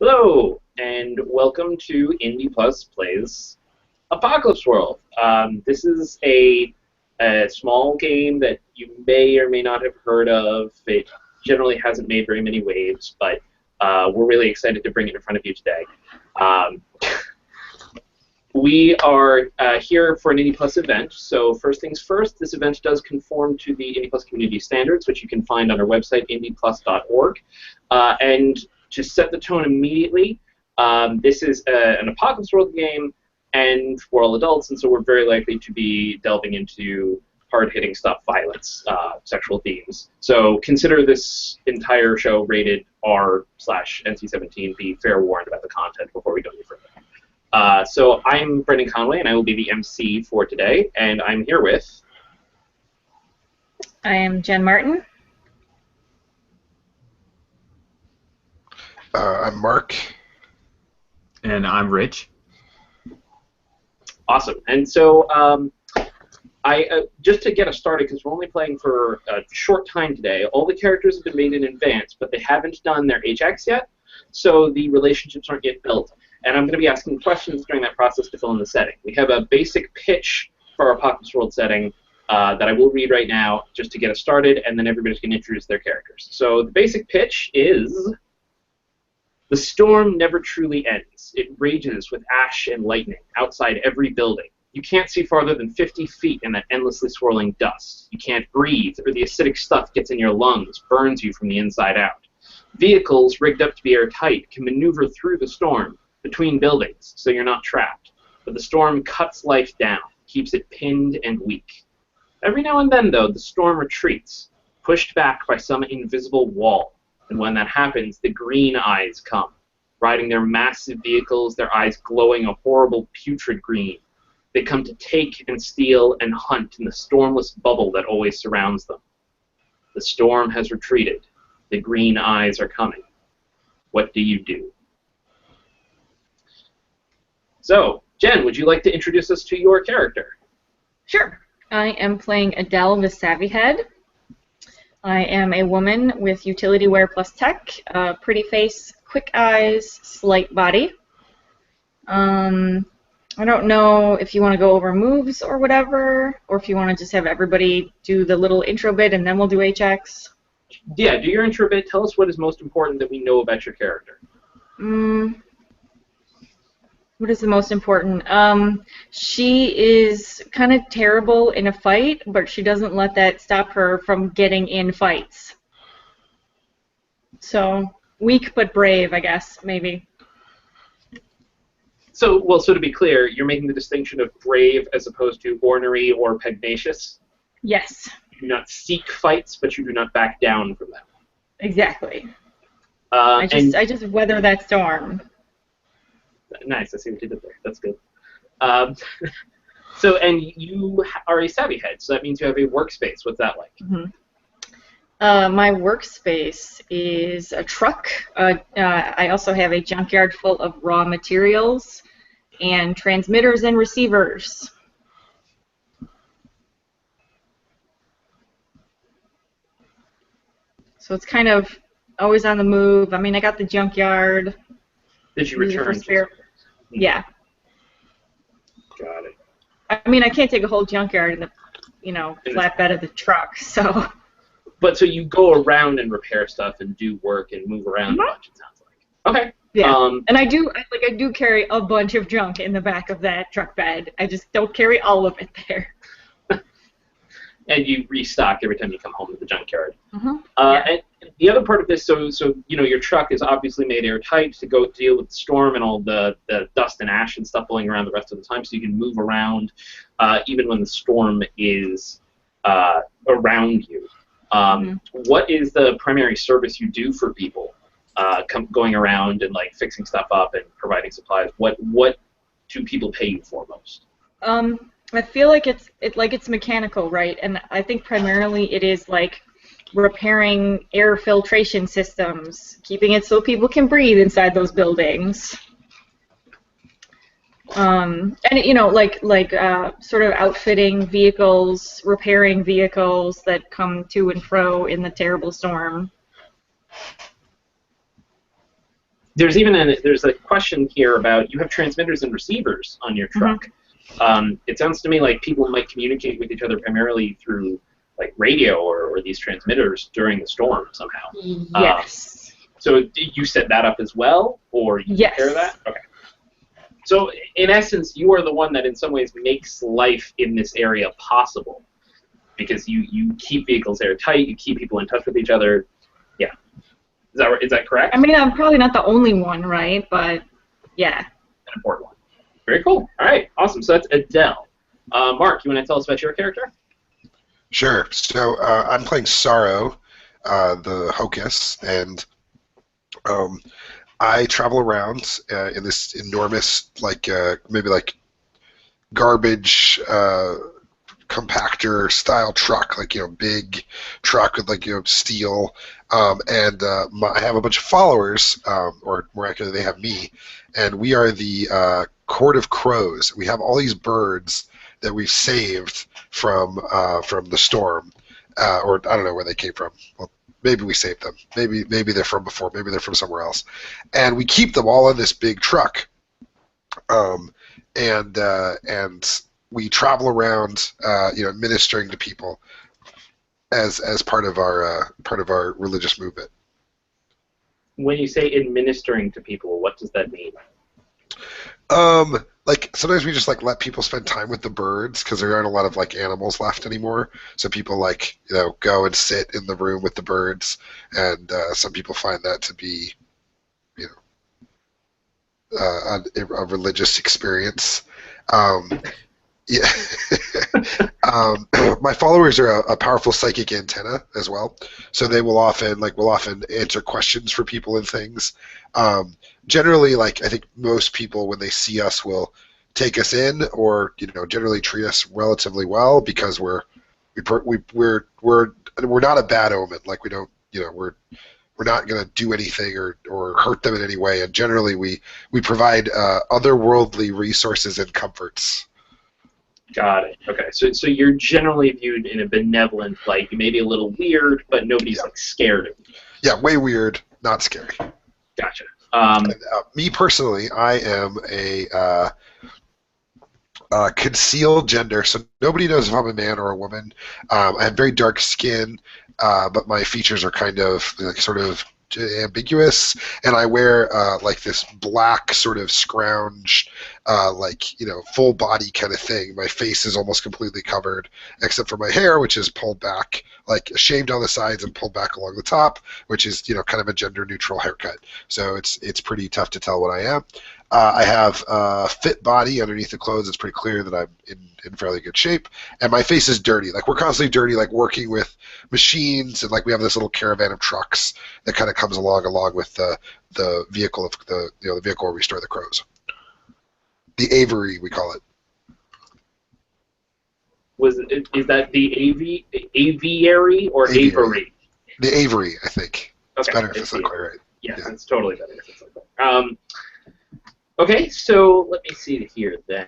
Hello, and welcome to Indie Plus Plays Apocalypse World. This is a small game that you may or may not have heard of. It generally hasn't made very many waves, but we're really excited to bring it in front of you today. We are here for an Indie Plus event, so first things first, this event does conform to the Indie Plus community standards, which you can find on our website, indieplus.org. And to set the tone immediately, this is an Apocalypse World game, and we're all adults, and so we're very likely to be delving into hard-hitting stuff, violence, sexual themes. So consider this entire show rated R/NC-17. Be fair warned about the content before we go any further. So I'm Brendan Conway, and I will be the MC for today, and I'm here with... I am Jenn Martin. I'm Mark. And I'm Rich. Awesome. And so just to get us started, because we're only playing for a short time today, all the characters have been made in advance, but they haven't done their HX yet, so the relationships aren't yet built. And I'm going to be asking questions during that process to fill in the setting. We have a basic pitch for our Apocalypse World setting that I will read right now just to get us started, and then everybody's going to introduce their characters. So the basic pitch is... The storm never truly ends. It rages with ash and lightning outside every building. You can't see farther than 50 feet in that endlessly swirling dust. You can't breathe, or the acidic stuff gets in your lungs, burns you from the inside out. Vehicles rigged up to be airtight can maneuver through the storm, between buildings, so you're not trapped. But the storm cuts life down, keeps it pinned and weak. Every now and then, though, the storm retreats, pushed back by some invisible wall. And when that happens, the green eyes come, riding their massive vehicles, their eyes glowing a horrible putrid green. They come to take and steal and hunt in the stormless bubble that always surrounds them. The storm has retreated. The green eyes are coming. What do you do? So, Jen, would you like to introduce us to your character? Sure. I am playing Adele the Savvy Head. I am a woman with utility wear plus tech, pretty face, quick eyes, slight body. I don't know if you want to go over moves or whatever, or if you want to just have everybody do the little intro bit and then we'll do HX. Yeah, do your intro bit. Tell us what is most important that we know about your character. What is the most important? She is kind of terrible in a fight, but she doesn't let that stop her from getting in fights. So, weak but brave, I guess, maybe. So to be clear, you're making the distinction of brave as opposed to ornery or pugnacious? Yes. You do not seek fights, but you do not back down from them. Exactly. I just weather that storm. Nice, I see what you did there. That's good. So, and you are a savvy head, so that means you have a workspace. What's that like? Mm-hmm. My workspace is a truck. I also have a junkyard full of raw materials and transmitters and receivers. So it's kind of always on the move. I mean, I got the junkyard. Did you return? Yeah. Got it. I mean, I can't take a whole junkyard in the, flatbed of the truck, so. But so you go around and repair stuff and do work and move around a bunch, it sounds like. Okay. Yeah. And I do carry a bunch of junk in the back of that truck bed. I just don't carry all of it there. And you restock every time you come home to the junkyard. Mm-hmm. And the other part of this, so your truck is obviously made airtight to go deal with the storm and all the dust and ash and stuff blowing around the rest of the time, so you can move around even when the storm is around you. What is the primary service you do for people going around and like fixing stuff up and providing supplies? What do people pay you for most? I feel like it's mechanical, right? And I think primarily it is like repairing air filtration systems, keeping it so people can breathe inside those buildings. And sort of outfitting vehicles, repairing vehicles that come to and fro in the terrible storm. there's a question here about, you have transmitters and receivers on your truck. It sounds to me like people might communicate with each other primarily through like radio or these transmitters during the storm somehow. Yes. So you set that up as well, or you Yes. prepare that? Okay. So in essence, you are the one that in some ways makes life in this area possible, because you keep vehicles airtight, you keep people in touch with each other. Yeah. Is that correct? I mean, I'm probably not the only one, right? But yeah. An important one. Very cool. All right. Awesome. So that's Adele. Mark, you want to tell us about your character? Sure. So I'm playing Sorrow, the Hocus, and I travel around in this enormous, maybe garbage compactor style truck, big truck with steel, and I have a bunch of followers, or more accurately, they have me, and we are the Court of Crows. We have all these birds that we've saved from the storm, or I don't know where they came from. Well, maybe we saved them. Maybe they're from before. Maybe they're from somewhere else, and we keep them all in this big truck, and we travel around, ministering to people as part of our religious movement. When you say administering to people, what does that mean? Sometimes we just let people spend time with the birds, because there aren't a lot of animals left anymore. So people go and sit in the room with the birds, and some people find that to be a religious experience. Yeah. My followers are a powerful psychic antenna as well, so they will often answer questions for people and things. Generally, I think most people, when they see us, will take us in, or generally treat us relatively well, because we're not a bad omen. We don't, we're not going to do anything or hurt them in any way, and generally we provide otherworldly resources and comforts. Got it. Okay, so you're generally viewed in a benevolent light. You may be a little weird, but nobody's scared of you. Yeah, way weird, not scary. Gotcha. Me personally, I am a concealed gender, so nobody knows if I'm a man or a woman. I have very dark skin, but my features are kind of sort of ambiguous, and I wear this black sort of scrounge, full body kind of thing. My face is almost completely covered, except for my hair, which is pulled back, shaved on the sides and pulled back along the top, which is kind of a gender neutral haircut. So it's pretty tough to tell what I am. I have a fit body underneath the clothes. It's pretty clear that I'm in fairly good shape. And my face is dirty. We're constantly dirty, working with machines, and we have this little caravan of trucks that kind of comes along with the vehicle of the vehicle where we store the crows. The aviary, we call it. Is that the aviary or aviary? The aviary, I think. It's better if it's not quite right. Yes, it's totally better if it's like that. Okay, so let me see here then.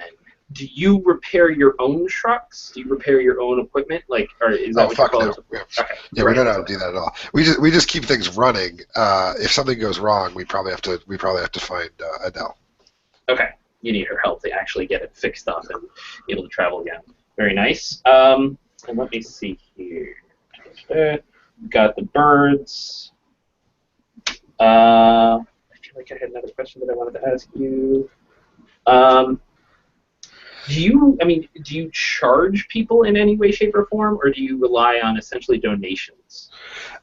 Do you repair your own trucks? Do you repair your own equipment? Or is that what you call it? Okay. Yeah, we don't know how to do that at all. We just keep things running. If something goes wrong, we probably have to find Adele. Okay, you need her help to actually get it fixed up and able to travel again. Very nice. And let me see here. Got the birds. I feel like I had another question that I wanted to ask you. Do you charge people in any way, shape, or form, or do you rely on essentially donations?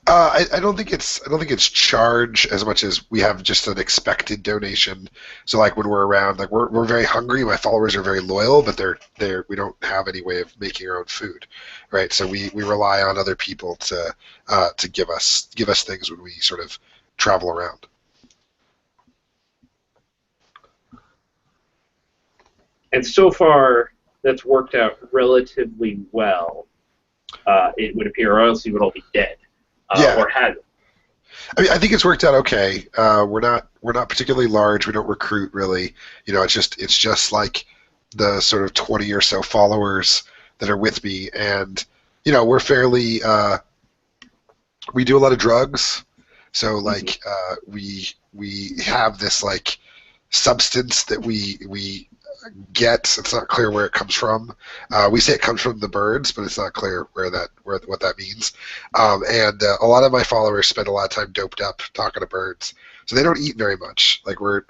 I don't think it's charge as much as we have just an expected donation. So when we're around, we're very hungry. My followers are very loyal, but we don't have any way of making our own food, right? So we rely on other people to give us things when we sort of travel around. And so far, that's worked out relatively well. It would appear, or else you would all be dead. Or had. I think it's worked out okay. We're not particularly large. We don't recruit really. It's just the sort of 20 or so followers that are with me, and we're fairly. We do a lot of drugs. So like we have this like substance that we get. It's not clear where it comes from. We say it comes from the birds, but it's not clear what that means. And a lot of my followers spend a lot of time doped up talking to birds, so they don't eat very much. Like we're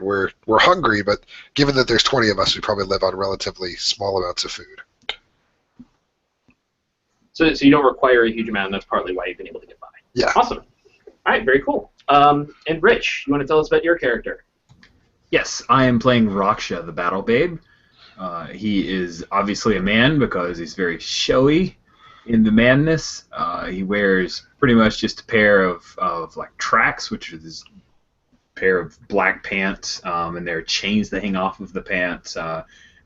hungry, but given that there's 20 of us, we probably live on relatively small amounts of food. So you don't require a huge amount, and that's partly why you've been able to get by. Yeah. Awesome. All right, very cool. And Rich, you want to tell us about your character? Yes, I am playing Raksha, the Battle Babe. He is obviously a man because he's very showy in the manness. He wears pretty much just a pair of like tracks, which are this pair of black pants, and there are chains that hang off of the pants,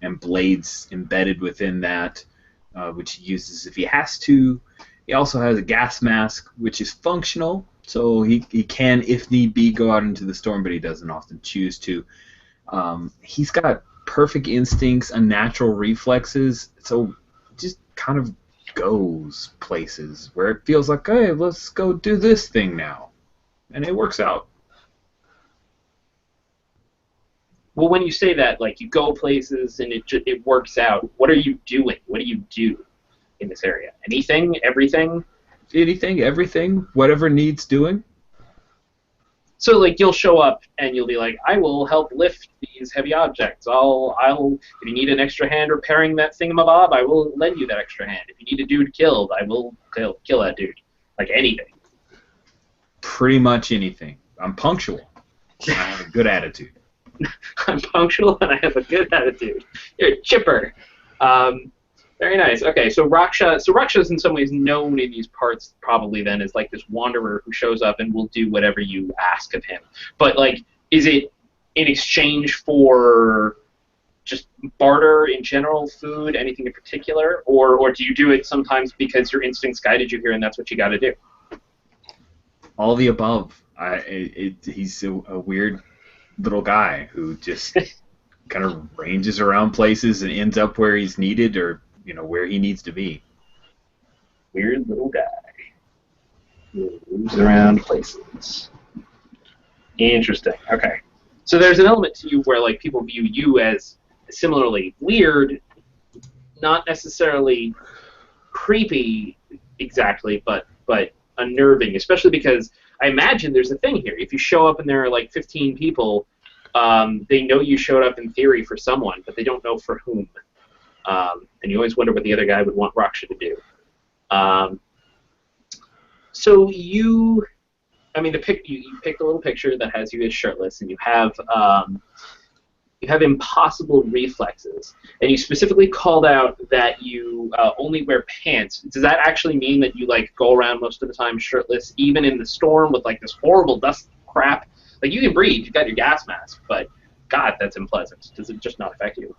and blades embedded within that, which he uses if he has to. He also has a gas mask, which is functional, so he can, if need be, go out into the storm, but he doesn't often choose to. He's got perfect instincts and natural reflexes, so just kind of goes places where it feels like, hey, let's go do this thing now, and it works out. Well, when you say that, like, you go places and it works out, what are you doing? What do you do in this area? Anything? Everything? Anything, everything, whatever needs doing. So, like, you'll show up and you'll be like, I will help lift these heavy objects. If you need an extra hand repairing that thingamabob, I will lend you that extra hand. If you need a dude killed, I will kill that dude. Like, anything. Pretty much anything. I'm punctual. I have a good attitude. I'm punctual and I have a good attitude. You're chipper. Very nice. Okay, so Raksha is in some ways known in these parts probably then as like this wanderer who shows up and will do whatever you ask of him. But like, is it in exchange for just barter in general, food, anything in particular, or do you do it sometimes because your instincts guided you here and that's what you got to do? All the above. He's a weird little guy who just kind of ranges around places and ends up where he's needed, or where he needs to be. Weird little guy who moves around places. Interesting. Okay, so there's an element to you where like people view you as similarly weird, not necessarily creepy exactly, but unnerving, especially because I imagine there's a thing here. If you show up and there are like 15 people, they know you showed up in theory for someone, but they don't know for whom. And you always wonder what the other guy would want Raksha to do. So you picked a little picture that has you as shirtless, and you have impossible reflexes, and you specifically called out that you only wear pants. Does that actually mean that you like go around most of the time shirtless, even in the storm with like this horrible dust crap? Like you can breathe, you've got your gas mask, but God, that's unpleasant. Does it just not affect you?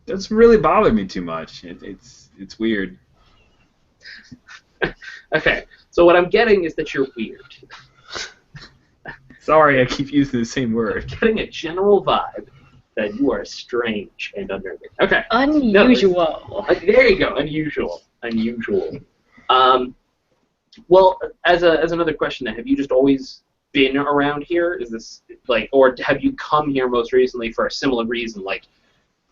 Doesn't really bother me too much. It's weird. Okay, so what I'm getting is that you're weird. Sorry, I keep using the same word. I'm getting a general vibe that you are strange and unnerving. Okay. Unusual. There you go. Unusual. Well, as another question, then, have you just always been around here? Is this like, or have you come here most recently for a similar reason, like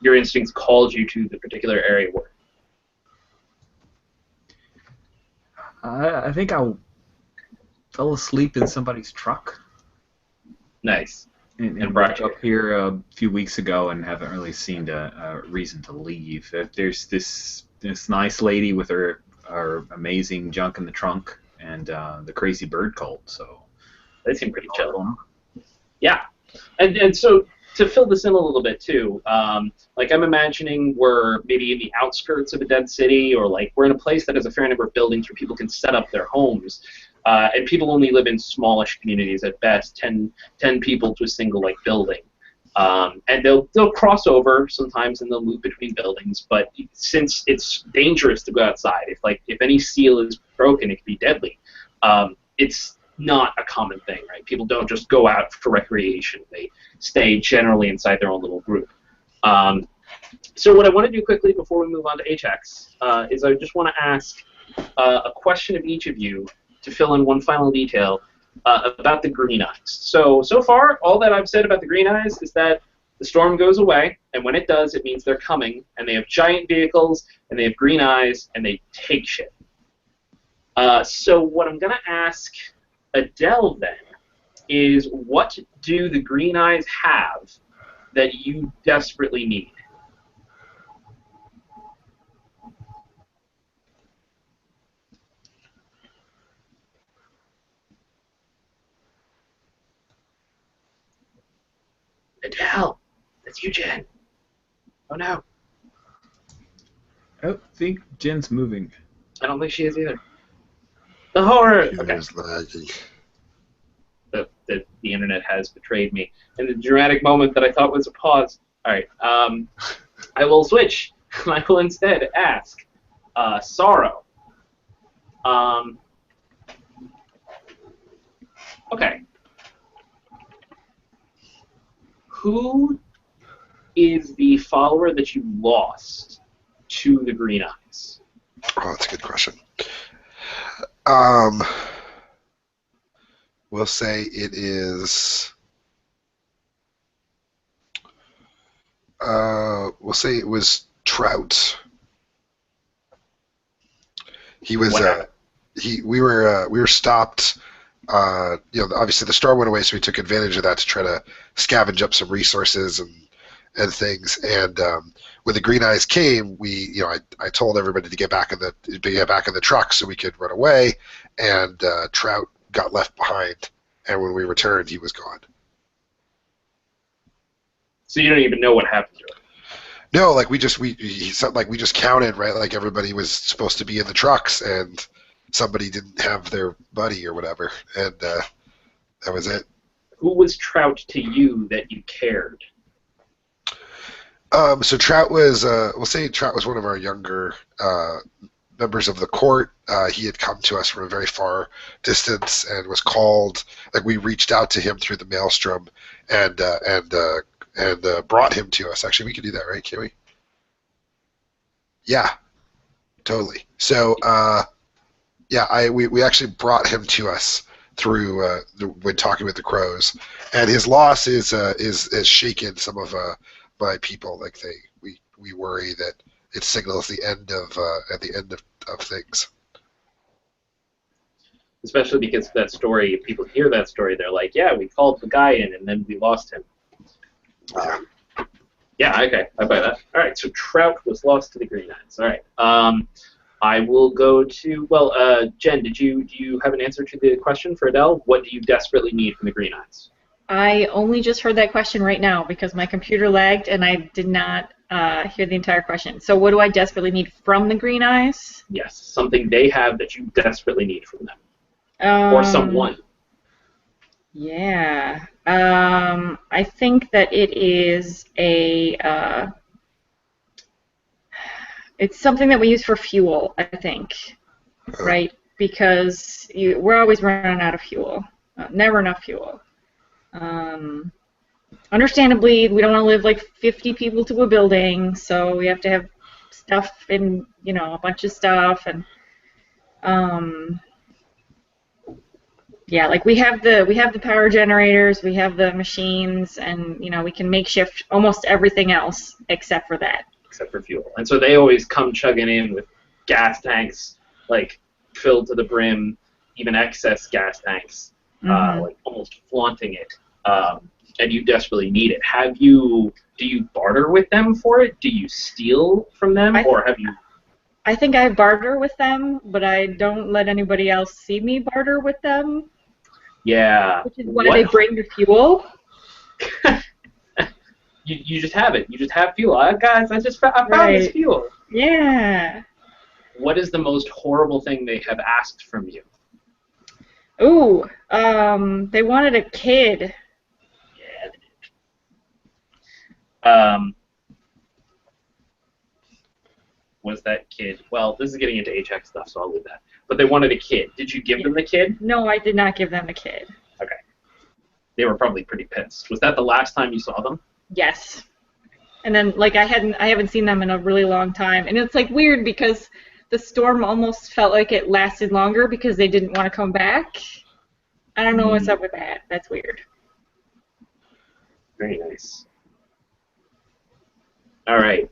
your instincts called you to the particular area where? I think I fell asleep in somebody's truck. Nice. And brought up here a few weeks ago and haven't really seen a reason to leave. There's this nice lady with her amazing junk in the trunk and the crazy bird cult. So they seem pretty chill. Yeah, and so to fill this in a little bit too, like I'm imagining we're maybe in the outskirts of a dead city, or like we're in a place that has a fair number of buildings where people can set up their homes. And people only live in smallish communities at best, 10 people to a single like building. And they'll cross over sometimes and they'll move between buildings. But since it's dangerous to go outside, if any seal is broken, it can be deadly. It's not a common thing, right? People don't just go out for recreation. They stay generally inside their own little group. So what I want to do quickly before we move on to HX is I just want to ask a question of each of you to fill in one final detail about the green eyes. So far, all that I've said about the green eyes is that the storm goes away, and when it does, it means they're coming, and they have giant vehicles, and they have green eyes, and they take shit. So what I'm going to ask Adele then is, what do the green eyes have that you desperately need? Adele, that's you, Jen. Oh no. I don't think Jen's moving. I don't think she is either. The horror. Okay. Computer's lagging. The internet has betrayed me in the dramatic moment that I thought was a pause. All right. I will switch. I will instead ask Sorrow. Okay. Who is the follower that you lost to the Green Eyes? Oh, that's a good question. We'll say it is. We'll say it was Trout. He was. We were stopped. Obviously the storm went away, so we took advantage of that to try to scavenge up some resources and things. And when the Green Eyes came, I told everybody to get back in the truck so we could run away. And Trout got left behind, and when we returned, he was gone. So you don't even know what happened to him? No, like we just counted, right? Like everybody was supposed to be in the trucks, and somebody didn't have their buddy or whatever, and that was it. Who was Trout to you that you cared? So Trout was, we'll say Trout was one of our younger members of the court. He had come to us from a very far distance and was called. Like we reached out to him through the Maelstrom and brought him to us. Actually, we could do that, right? Can't we? Yeah, totally. So we actually brought him to us through when talking with the crows, and his loss is shaken some of my people. Like we worry that it signals the end of things. Especially because that story, people hear that story, they're like, yeah, we called the guy in and then we lost him. Yeah, okay, I buy that. All right, so Trout was lost to the Green Eyes. All right. I will go to, Jen, do you have an answer to the question for Adele? What do you desperately need from the Green Eyes? I only just heard that question right now because my computer lagged and I did not hear the entire question. So what do I desperately need from the Green Eyes? Yes, something they have that you desperately need from them. Or someone. Yeah. I think that it is it's something that we use for fuel, I think, right? Because we're always running out of fuel. Never enough fuel. Understandably, we don't want to live like 50 people to a building, so we have to have stuff in, a bunch of stuff, and yeah, like we have the power generators, we have the machines, and we can makeshift almost everything else except for that. Except for fuel. And so they always come chugging in with gas tanks, like filled to the brim, even excess gas tanks, like almost flaunting it. And you desperately need it. Do you barter with them for it? Do you steal from them, or have you? I think I barter with them, but I don't let anybody else see me barter with them. Yeah. Which is why they bring the fuel. You just have it. You just have fuel. Guys, I found this fuel. Yeah. What is the most horrible thing they have asked from you? Ooh, they wanted a kid. Yeah, they did. Was that kid? Well, this is getting into HX stuff, so I'll leave that. But they wanted a kid. Did you give them the kid? No, I did not give them the kid. Okay. They were probably pretty pissed. Was that the last time you saw them? Yes. And then I haven't seen them in a really long time, and it's like weird because the storm almost felt like it lasted longer because they didn't want to come back. I don't know what's up with that. That's weird. Very nice. All right.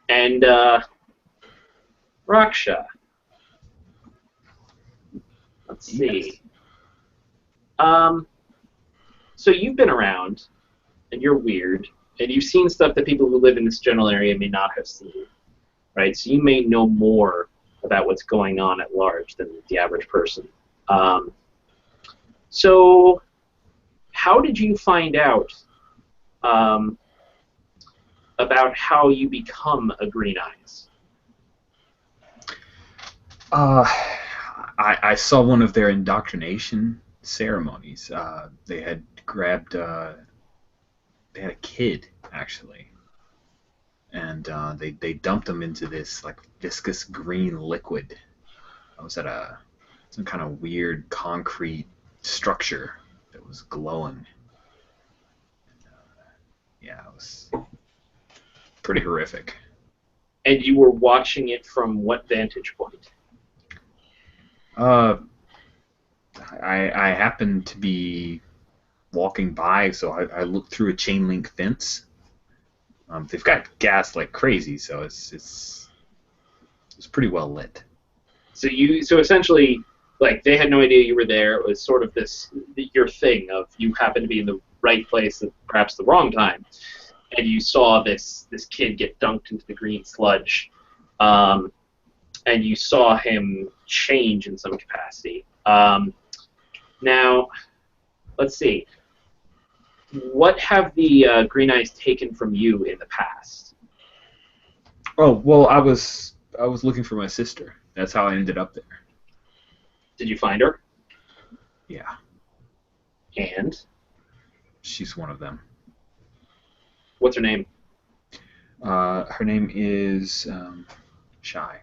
And Raksha. Let's see. So you've been around, and you're weird, and you've seen stuff that people who live in this general area may not have seen, right? So you may know more about what's going on at large than the average person. So how did you find out about how you become a Green Eyes? I saw one of their indoctrination ceremonies. They had grabbed, they had a kid, actually, and they dumped him into this like viscous green liquid. I was at some kind of weird concrete structure that was glowing. Yeah, it was pretty horrific. And you were watching it from what vantage point? I happened to be walking by, so I looked through a chain link fence. They've got gas like crazy, so it's pretty well lit. So essentially, like, they had no idea you were there. It was sort of your thing of you happened to be in the right place at perhaps the wrong time, and you saw this kid get dunked into the green sludge, and you saw him change in some capacity. Now, let's see. What have the Green Eyes taken from you in the past? Oh, well, I was looking for my sister. That's how I ended up there. Did you find her? Yeah. And? She's one of them. What's her name? Her name is Shy.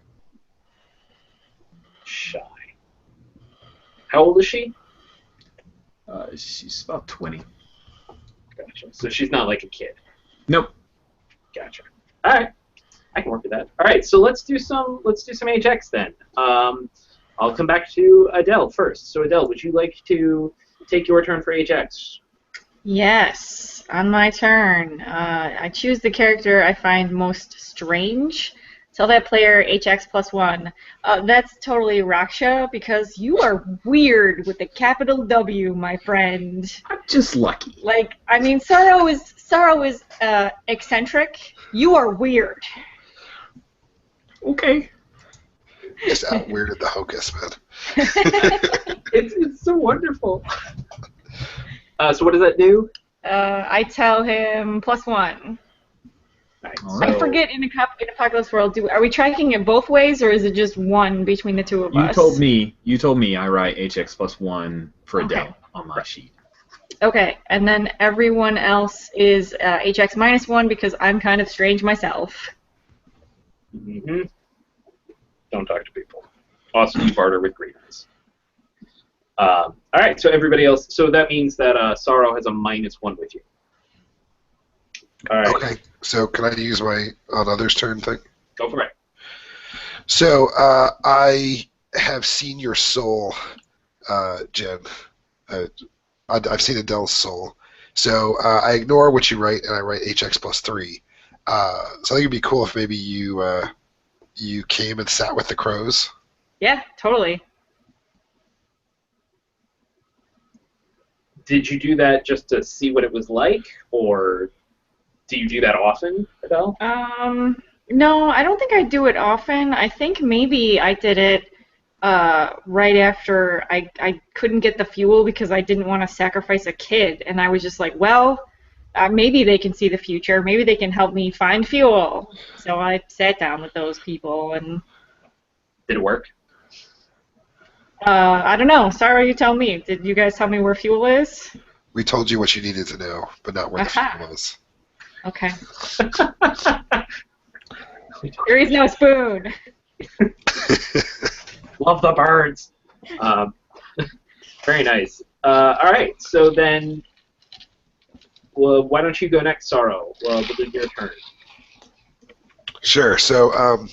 Shy. How old is she? She's about 20. Gotcha. So she's not like a kid. Nope. Gotcha. All right. I can work with that. All right. So let's do some HX then. I'll come back to Adele first. So Adele, would you like to take your turn for HX? Yes, on my turn. I choose the character I find most strange. Tell that player HX +1. That's totally Raksha, because you are weird with a capital W, my friend. I'm just lucky. Like, I mean, Sorrow is eccentric. You are weird. Okay. Just out weirded the hocus, man. It's so wonderful. So what does that do? I tell him +1. Right, All I forget in Apocalypse World. Are we tracking it both ways, or is it just one between the two of us? You told me I write HX +1 for Adele on my sheet. Okay, and then everyone else is HX -1 because I'm kind of strange myself. Mm-hmm. Don't talk to people. Awesome barter with Green Eyes. All right, so everybody else. So that means that Sorrow has a -1 with you. All right. Okay, so can I use my on others turn thing? Go for it. So I have seen your soul, Jen. I've seen Adele's soul. So I ignore what you write, and I write HX +3. So I think it'd be cool if maybe you came and sat with the crows. Yeah, totally. Did you do that just to see what it was like, or do you do that often, Adele? No, I don't think I do it often. I think maybe I did it right after I couldn't get the fuel because I didn't want to sacrifice a kid, and I was just like, well, maybe they can see the future. Maybe they can help me find fuel. So I sat down with those people, and... Did it work? I don't know. Sorry, you tell me. Did you guys tell me where fuel is? We told you what you needed to know, but not where the fuel was. Okay. There is no spoon. Love the birds. Very nice. All right, so then, well, why don't you go next, Sorrow? Well, we'll do your turn. Sure. So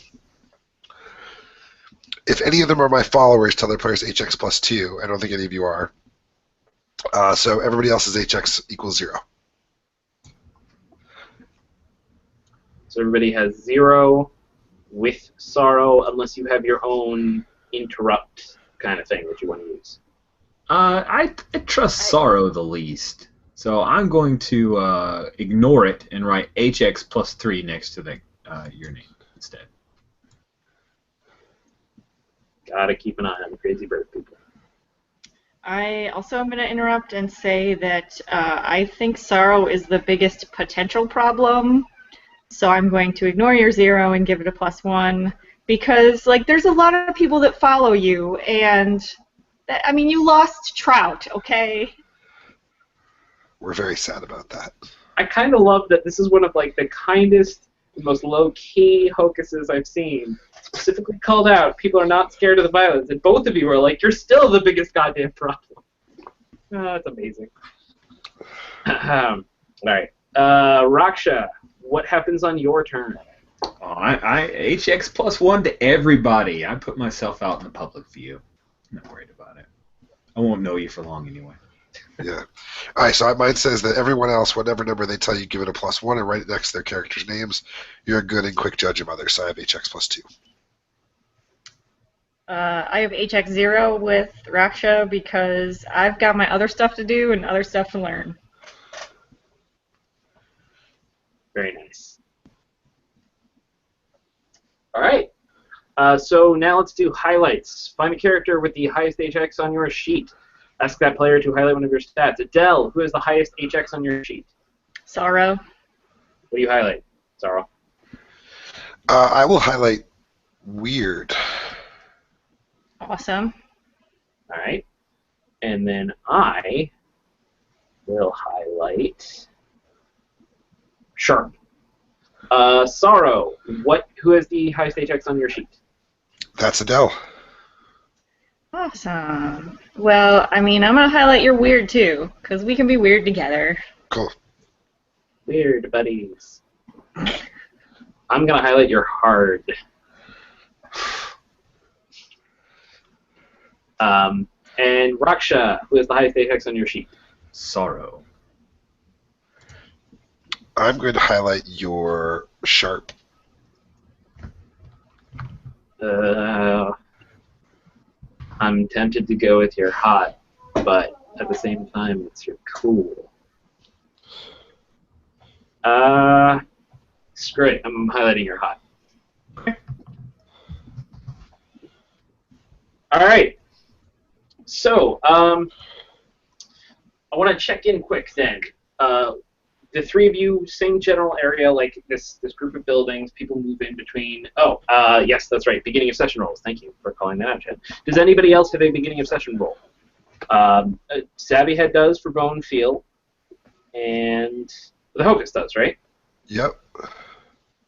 If any of them are my followers, tell their players HX plus 2. I don't think any of you are. So everybody else's HX equals 0. So everybody has 0 with sorrow, unless you have your own interrupt kind of thing that you want to use. I trust sorrow the least, so I'm going to ignore it and write HX plus 3 next to your name instead. Gotta keep an eye on the crazy bird people. I also am going to interrupt and say that I think sorrow is the biggest potential problem. So I'm going to ignore your 0 and give it a +1 because, like, there's a lot of people that follow you, and I mean, you lost Trout, okay? We're very sad about that. I kind of love that this is one of like the kindest, most low-key hocuses I've seen. Specifically called out, people are not scared of the violence, and both of you are like, you're still the biggest goddamn problem. That's amazing. All right, Raksha. What happens on your turn? Oh, I HX plus 1 to everybody. I put myself out in the public view. I'm not worried about it. I won't know you for long anyway. Yeah. All right, so mine says that everyone else, whatever number they tell you, give it a +1 and write it next to their characters' names. You're a good and quick judge of others, so I have HX plus 2. I have HX 0 with Raksha because I've got my other stuff to do and other stuff to learn. Very nice. All right. So now let's do highlights. Find a character with the highest HX on your sheet. Ask that player to highlight one of your stats. Adele, who has the highest HX on your sheet? Sorrow. What do you highlight, Sorrow? I will highlight weird. Awesome. All right. And then I will highlight sharp. Sorrow, who has the highest HX on your sheet? That's Adele. Awesome. Well, I mean, I'm going to highlight your weird, too, because we can be weird together. Cool. Weird buddies. I'm going to highlight your hard. And Raksha, who has the highest HX on your sheet? Sorrow. I'm going to highlight your sharp. I'm tempted to go with your hot, but at the same time, it's your cool. Screw it. I'm highlighting your hot. All right. So, I want to check in quick then. The three of you, same general area, like this group of buildings, people move in between. Oh, yes, that's right, beginning of session rolls. Thank you for calling that out, Jen. Does anybody else have a beginning of session roll? Savvy Head does for Bone Feel, and the Hocus does, right? Yep.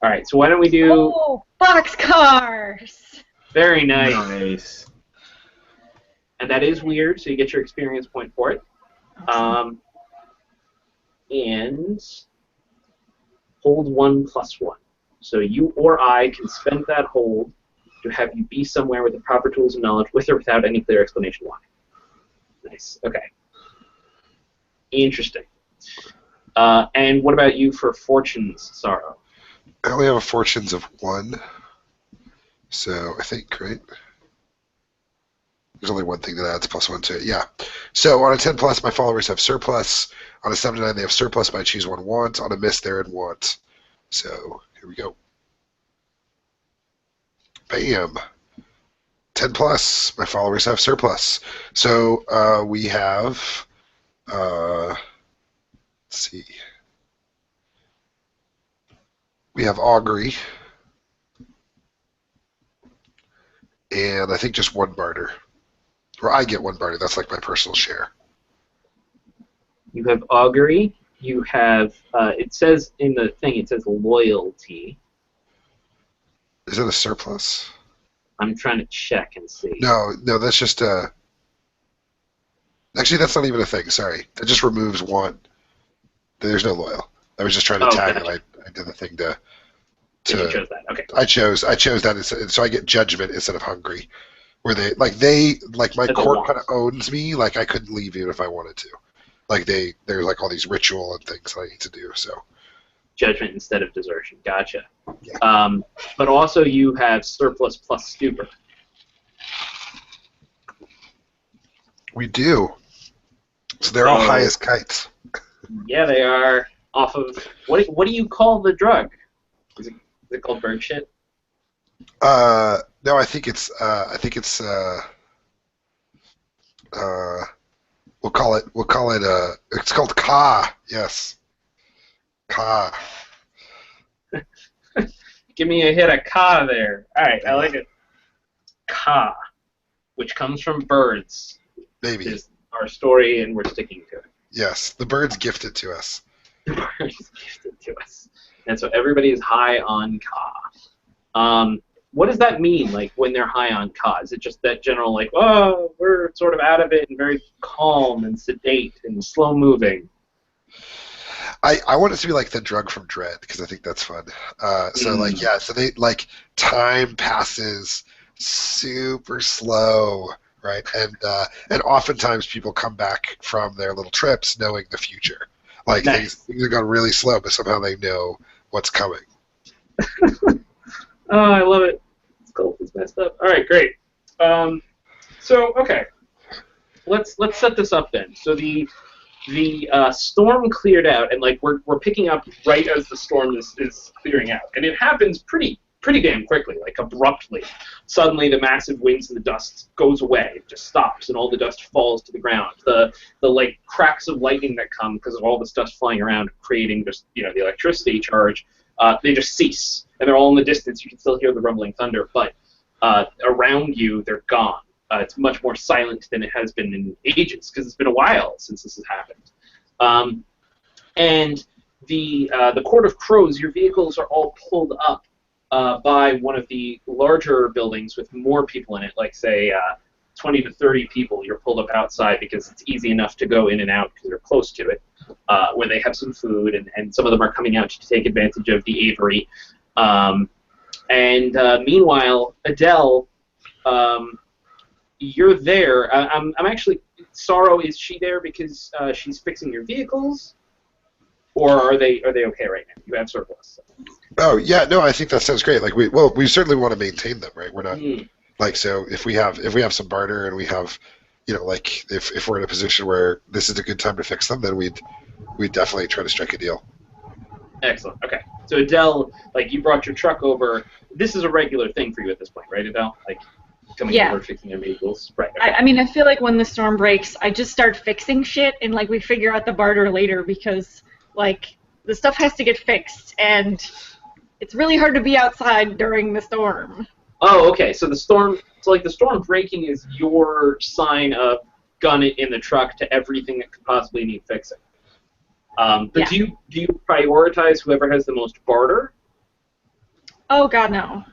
All right, so why don't we do... Oh, boxcars! Very nice. Nice. And that is weird, so you get your experience point for it. And hold 1+1. So you or I can spend that hold to have you be somewhere with the proper tools and knowledge, with or without any clear explanation why. Nice. Okay. Interesting. And what about you for Fortune's Sorrow? I only have a fortunes of 1. So I think, right? There's only one thing that adds +1 to it. Yeah. So on a 10+, my followers have surplus. On a 7 to 9, they have surplus, but I choose one want. On a miss, they're in want. So here we go. Bam. 10+, my followers have surplus. So we have, let's see. We have augury. And I think just one barter. Or I get one barter. That's like my personal share. You have augury. You have, it says in the thing, it says loyalty. Is it a surplus? I'm trying to check and see. No, that's just actually, that's not even a thing. Sorry. That just removes one. There's no loyal. I was just trying to tag gotcha. it. I did the thing to You chose that. Okay. I chose that instead, so I get judgment instead of hungry. Where my court kind of owns me. Like I couldn't leave even if I wanted to. Like there's like all these ritual and things that I need to do. So judgment instead of desertion. Gotcha. Yeah. But also you have surplus plus stupor. We do. So they're all high as kites. Yeah, they are. Off of what do you call the drug? Is it called bird shit? No, I think it's we'll call it it's called Ka. Yes. Ka. Give me a hit of Ka there. All right, I like it. Ka, which comes from birds. Maybe. Is our story, and we're sticking to it. Yes, the birds gifted to us. The birds gifted to us. And so everybody is high on Ka. What does that mean, like, when they're high on Ka? Is it just that general, like, oh, we're sort of out of it and very calm and sedate and slow-moving? I want it to be like the drug from Dread, because I think that's fun. So they, like, time passes super slow, right? And oftentimes people come back from their little trips knowing the future. Like, nice. things are going really slow, but somehow they know what's coming. Oh, I love it. It's cool. It's messed up. All right, great. Okay, let's set this up then. So the storm cleared out, and like we're picking up right as the storm is clearing out, and it happens pretty damn quickly, like abruptly. Suddenly, the massive winds and the dust goes away, it just stops, and all the dust falls to the ground. The like cracks of lightning that come because of all this dust flying around, creating just the electricity charge. They just cease, and they're all in the distance. You can still hear the rumbling thunder, but around you, they're gone. It's much more silent than it has been in ages, because it's been a while since this has happened. And the Court of Crows, your vehicles are all pulled up by one of the larger buildings with more people in it, like, say, 20 to 30 people. You're pulled up outside because it's easy enough to go in and out because they're close to it, where they have some food, and some of them are coming out to take advantage of the Avery. Meanwhile, Adele, you're there. I'm actually... Sorrow, is she there because she's fixing your vehicles? Or are they okay right now? You have surplus. Oh yeah, no, I think that sounds great. Like we certainly want to maintain them, right? We're not like, so if we have some barter and we have, like if we're in a position where this is a good time to fix them, then we'd definitely try to strike a deal. Excellent. Okay. So Adele, like, you brought your truck over. This is a regular thing for you at this point, right, Adele? Like, coming over, fixing your vehicles, right? Okay. I mean, I feel like when the storm breaks, I just start fixing shit, and like we figure out the barter later, because like the stuff has to get fixed, and it's really hard to be outside during the storm. Oh, okay. So the storm breaking is your sign of gun it in the truck to everything that could possibly need fixing. But do you prioritize whoever has the most barter? Oh God, no.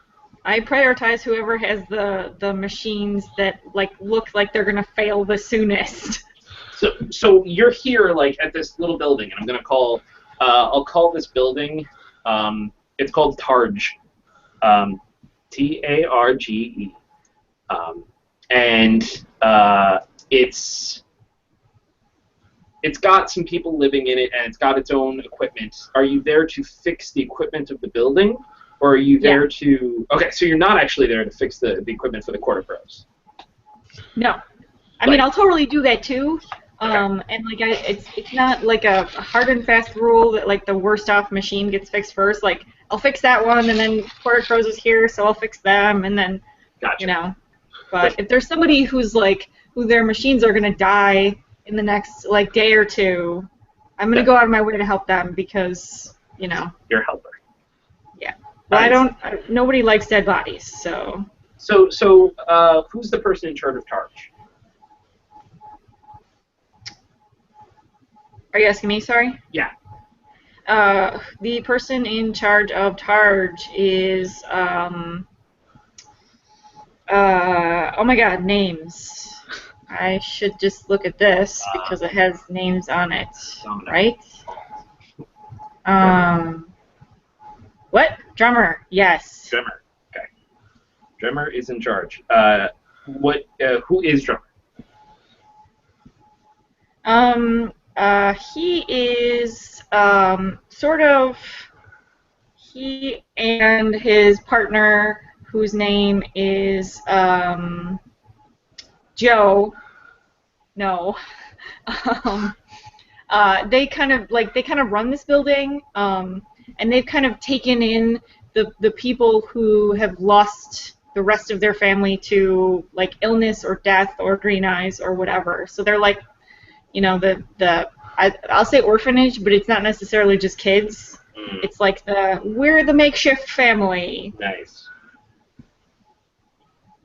I prioritize whoever has the machines that like look like they're gonna fail the soonest. So you're here, like, at this little building, and I'm gonna call. I'll call this building. It's called Targe. Targe. It's got some people living in it, and it's got its own equipment. Are you there to fix the equipment of the building, or are you there to... Okay, so you're not actually there to fix the equipment for the Court of Crows. No. I mean, I'll totally do that too. And like, it's not like a hard and fast rule that like the worst off machine gets fixed first. Like, I'll fix that one, and then Court of Crows is here, so I'll fix them, and then But if there's somebody who's like, who their machines are gonna die in the next like day or two, I'm gonna go out of my way to help them because you're a helper. Yeah. Well, nobody likes dead bodies, so. So who's the person in charge of Targe? Are you asking me? Sorry. Yeah. The person in charge of Targe is oh my God, names. I should just look at this because it has names on it, right? What? Drummer? Yes. Drummer. Okay. Drummer is in charge. Who is Drummer? He is sort of. He and his partner, whose name is Joe. No. They kind of run this building, and they've kind of taken in the people who have lost the rest of their family to like illness or death or green eyes or whatever. So they're like, I'll say orphanage, but it's not necessarily just kids. It's like we're the makeshift family. Nice.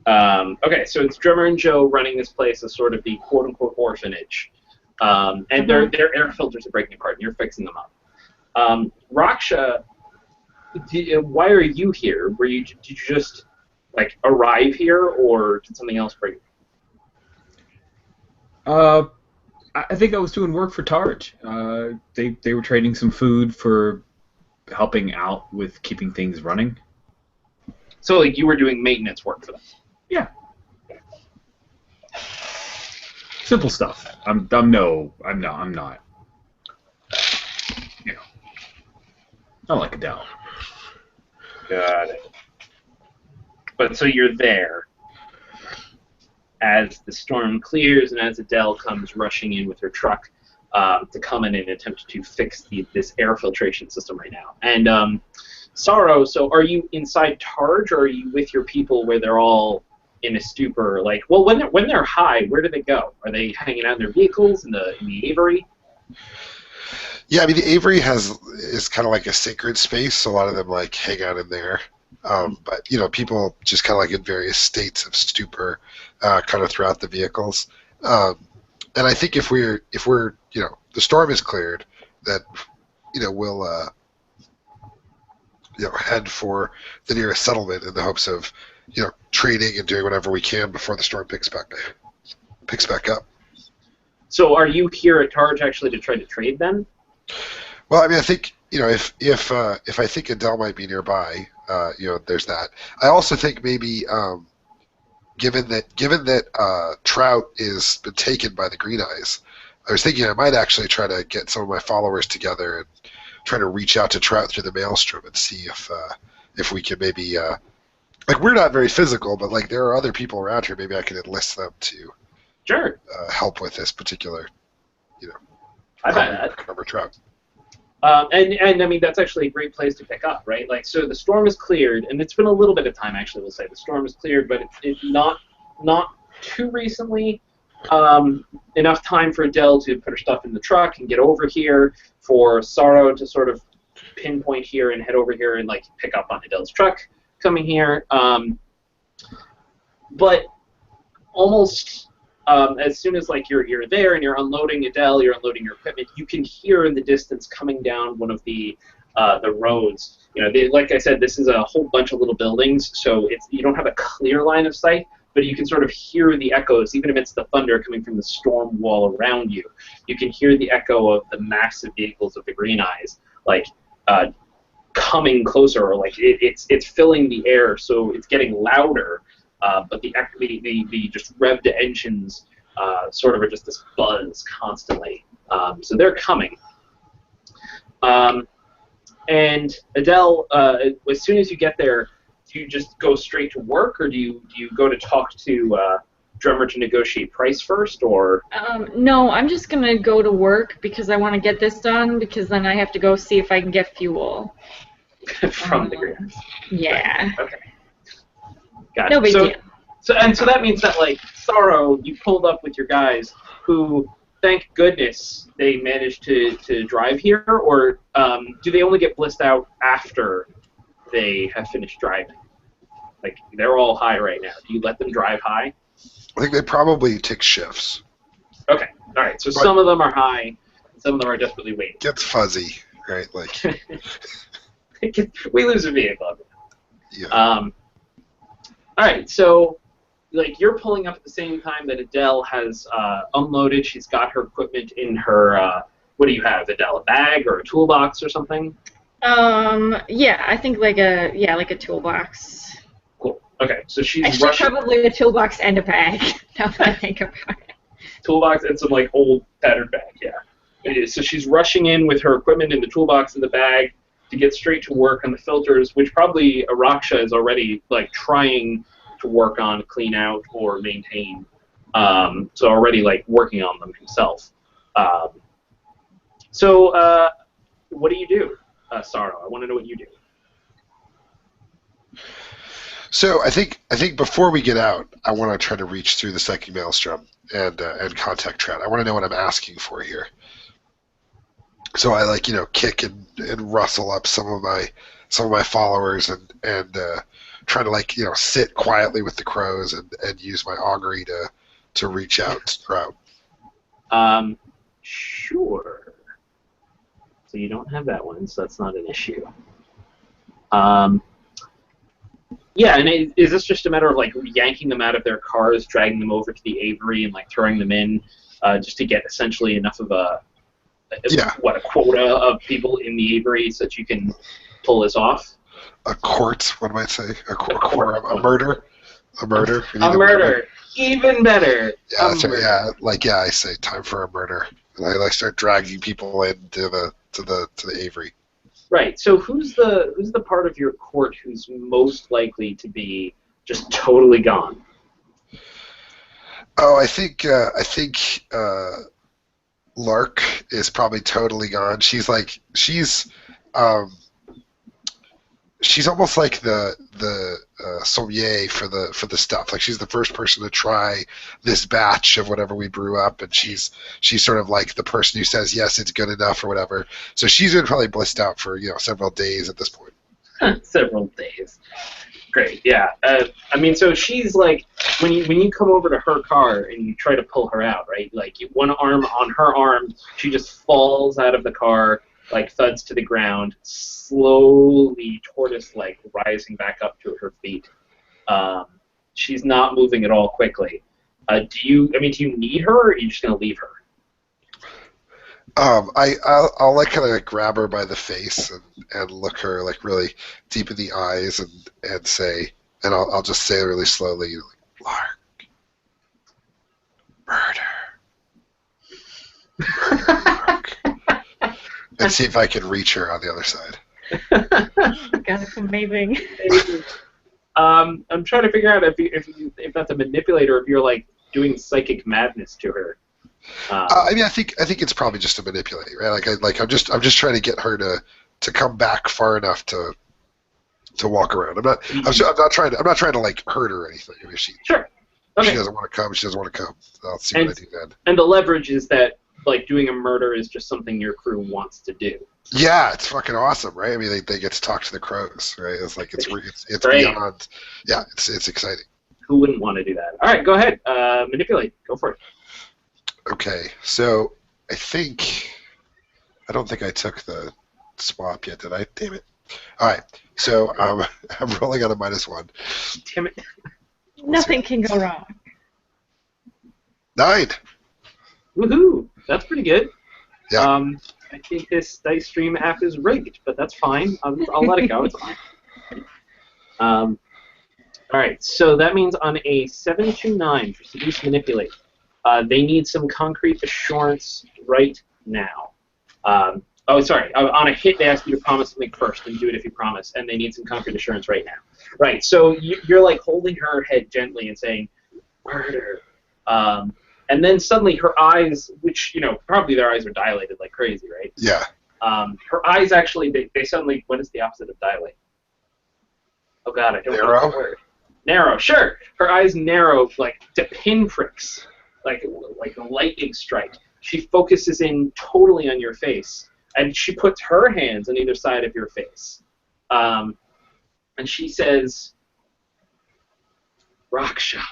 Okay, so it's Drummer and Joe running this place as sort of the quote-unquote orphanage. And their air filters are breaking apart, and you're fixing them up. Raksha, why are you here? Did you just like arrive here, or did something else bring you? I think I was doing work for Targe. They were trading some food for helping out with keeping things running. So like you were doing maintenance work for them. Yeah. Simple stuff. I'm not. Not like Adele. Got it. But so you're there as the storm clears and as Adele comes rushing in with her truck to come in and attempt to fix this air filtration system right now. And Sorrow, so are you inside Targe, or are you with your people where they're all in a stupor? Like, well, when they're high, where do they go? Are they hanging out in their vehicles in the Aviary? Yeah, I mean, the Aviary is kind of like a sacred space, so a lot of them like hang out in there. But people just kind of like in various states of stupor, kind of throughout the vehicles. And I think if we're the storm is cleared, that we'll head for the nearest settlement in the hopes of trading and doing whatever we can before the storm picks back up. So are you here at Targe actually to try to trade then? Well, I mean, I think if I think Adele might be nearby, there's that. I also think maybe given that Trout is been taken by the Green Eyes, I was thinking I might actually try to get some of my followers together and try to reach out to Trout through the Maelstrom and see if we can maybe like, we're not very physical, but like there are other people around here. Maybe I can enlist them to help with this particular I bet that. Remember Trout. And I mean, that's actually a great place to pick up, right? Like, so the storm is cleared, and it's been a little bit of time, actually, we'll say. The storm is cleared, but it's not too recently. Enough time for Adele to put her stuff in the truck and get over here, for Sorrow to sort of pinpoint here and head over here and, like, pick up on Adele's truck coming here. But almost... as soon as like you're there and you're unloading Adele, you're unloading your equipment, you can hear in the distance coming down one of the roads. Like I said, this is a whole bunch of little buildings, so you don't have a clear line of sight, but you can sort of hear the echoes, even amidst the thunder coming from the storm wall around you. You can hear the echo of the massive vehicles of the Green Eyes, like coming closer, or like it's filling the air, so it's getting louder. But the just revved engines sort of are just this buzz constantly. So they're coming. And Adele, as soon as you get there, do you just go straight to work, or do you go to talk to Drummer to negotiate price first, or? No, I'm just gonna go to work because I want to get this done, because then I have to go see if I can get fuel. From the Green. Yeah. Okay. Got No it. big deal. So that means that, like, Sorrow, you pulled up with your guys who, thank goodness, they managed to drive here, or do they only get blissed out after they have finished driving? Like, they're all high right now. Do you let them drive high? I think they probably take shifts. Okay. All right. So some of them are high, and some of them are desperately waiting. Gets fuzzy, right? Like we lose a vehicle. Yeah. All right. So, like, you're pulling up at the same time that Adele has unloaded. She's got her equipment in her. What do you have, Adele? A bag or a toolbox or something? Yeah, I think like a toolbox. Cool. Okay, so she's Actually, rushing. probably a toolbox and a bag. Now that I think about it. Toolbox and some like old tattered bag. Yeah. So she's rushing in with her equipment in the toolbox and the bag to get straight to work on the filters, which probably Araksha is already like trying to work on, clean out, or maintain. So already like working on them himself. Um, so what do you do, Saro? I want to know what you do. So I think before we get out, I want to try to reach through the second maelstrom and contact Trent. I want to know what I'm asking for here. So I kick and rustle up some of my followers and try to sit quietly with the crows and use my augury to reach out and sprout. Sure. So you don't have that one, so that's not an issue. Yeah, and is this just a matter of like yanking them out of their cars, dragging them over to the Avery, and like throwing them in, just to get essentially enough of a quota of people in the Avery so that you can pull this off? A court, what am I saying? A murder. A murder. A murder. Even better. Yeah, that's right. Yeah, I say time for a murder, and I start dragging people into the Avery. Right. So who's the part of your court who's most likely to be just totally gone? Oh, I think Lark is probably totally gone. She's almost like the sommelier for the stuff. Like she's the first person to try this batch of whatever we brew up, and she's sort of like the person who says yes, it's good enough or whatever. So she's been probably blissed out for several days at this point. Several days. Great. Yeah. So she's like when you come over to her car and you try to pull her out, right? Like one arm on her arm, she just falls out of the car. Like thuds to the ground, slowly tortoise-like rising back up to her feet. She's not moving at all quickly. Do you need her, or are you just gonna leave her? I'll like kind of grab her by the face and look her like really deep in the eyes and say, and I'll just say really slowly, Lark, murder, Lark. And see if I can reach her on the other side. God, it's amazing. I'm trying to figure out if that's a manipulator, or if you're like doing psychic madness to her. I think it's probably just a manipulate, right? I'm just trying to get her to come back far enough to walk around. I'm not trying to like hurt her or anything. I mean, Sure. Okay. She doesn't want to come. She doesn't want to come. I'll see what I do then. And the leverage is that like doing a murder is just something your crew wants to do. Yeah, it's fucking awesome, right? I mean, they get to talk to the crows, right? It's like it's beyond. Yeah, it's exciting. Who wouldn't want to do that? All right, go ahead. Manipulate. Go for it. Okay, so I don't think I took the swap yet, did I? Damn it. All right, so I'm rolling on a -1. Damn it. Nothing can go wrong. 9. Woohoo! That's pretty good. Yeah. I think this dice stream app is rigged, but that's fine. I'll let it go. It's fine. All right, so that means on a 7 to 9 for seduce manipulate, they need some concrete assurance right now. On a hit, they ask you to promise something first, and do it if you promise, and they need some concrete assurance right now. Right, so you're like holding her head gently and saying, murder. And then suddenly her eyes, which, probably their eyes are dilated like crazy, right? Yeah. Her eyes actually, they suddenly, what is the opposite of dilate? Oh God, I don't know the word. Narrow, sure. Her eyes narrow like to pinpricks, like a lightning strike. She focuses in totally on your face, and she puts her hands on either side of your face. And she says, Raksha.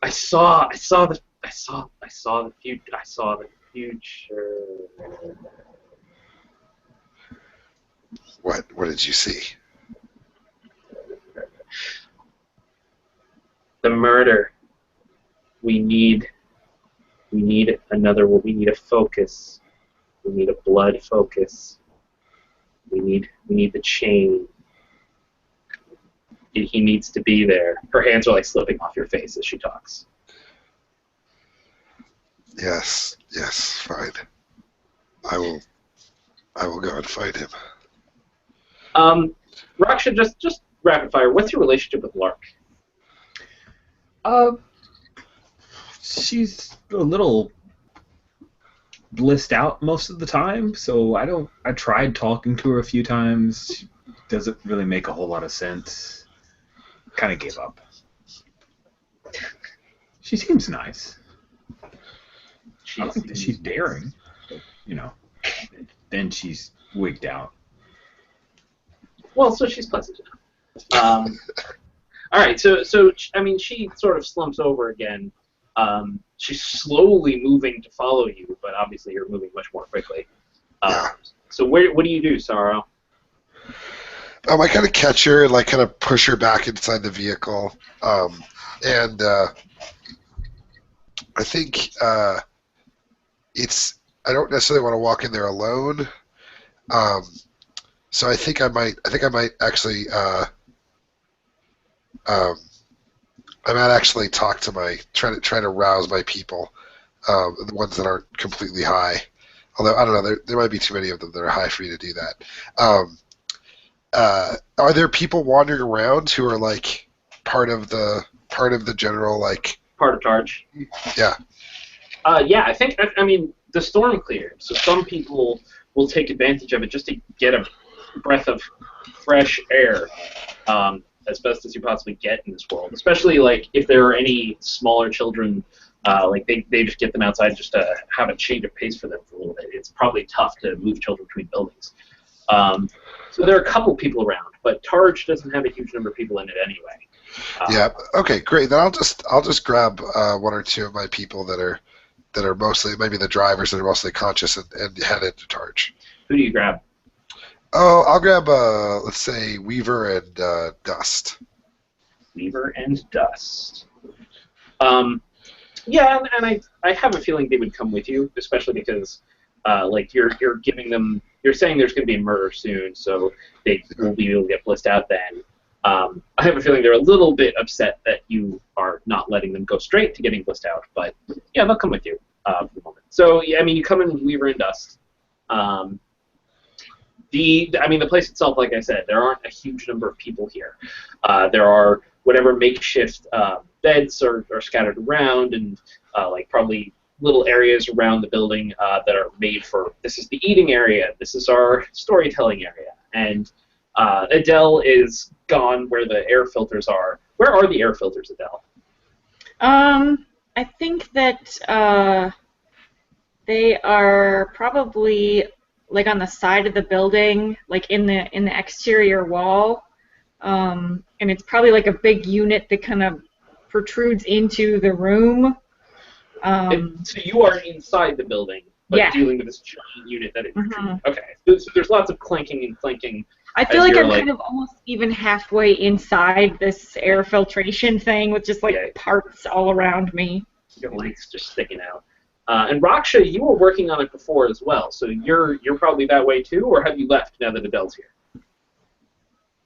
I saw the future. What did you see? The murder. We need a focus. We need a blood focus. We need the chain. He needs to be there. Her hands are like slipping off your face as she talks. Yes, fine. I will go and find him. Raksha, just rapid fire. What's your relationship with Lark? She's a little blissed out most of the time, so I tried talking to her a few times. She doesn't really make a whole lot of sense. Kind of gave up. She seems nice. I think that she's daring, but, then she's wigged out. Well, so she's pleasant enough. All right, so I mean, she sort of slumps over again. She's slowly moving to follow you, but obviously you're moving much more quickly. So what do you do, Sorrow? I kind of catch her and kind of push her back inside the vehicle, and I think I don't necessarily want to walk in there alone. So I think I might actually I might actually talk to try to rouse my people, the ones that aren't completely high. Although I don't know, there might be too many of them that are high for me to do that. Are there people wandering around who are part of the general Part of Targe? Yeah. Yeah, I mean the storm cleared, so some people will take advantage of it just to get a breath of fresh air, as best as you possibly get in this world. Especially if there are any smaller children, they just get them outside just to have a change of pace for them for a little bit. It's probably tough to move children between buildings. So there are a couple people around, but Targe doesn't have a huge number of people in it anyway. Yeah. Okay. Great. Then I'll just grab one or two of my people that are mostly maybe the drivers that are mostly conscious and head into Targe. Who do you grab? Oh, I'll grab let's say Weaver and Dust. Weaver and Dust. Yeah, and I have a feeling they would come with you, especially because you're giving them, you're saying there's going to be a murder soon, so they will be able to get blissed out then. I have a feeling they're a little bit upset that you are not letting them go straight to getting blissed out, but yeah, they'll come with you for the moment. So yeah, I mean, you come in with Weaver and Dust. The place itself, like I said, there aren't a huge number of people here. There are whatever makeshift beds are scattered around, and probably little areas around the building that are made for, this is the eating area, this is our storytelling area, and Adele is gone where the air filters are. Where are the air filters, Adele? I think that they are probably on the side of the building, in the exterior wall, and it's probably a big unit that kind of protrudes into the room. So you are inside the building, but dealing with this giant unit that it protrudes. Okay, so there's lots of clanking and clanking. I feel like I'm kind of almost even halfway inside this air filtration thing with just parts all around me. Your legs just sticking out. And Raksha, you were working on it before as well, so you're probably that way too, or have you left now that Adele's here?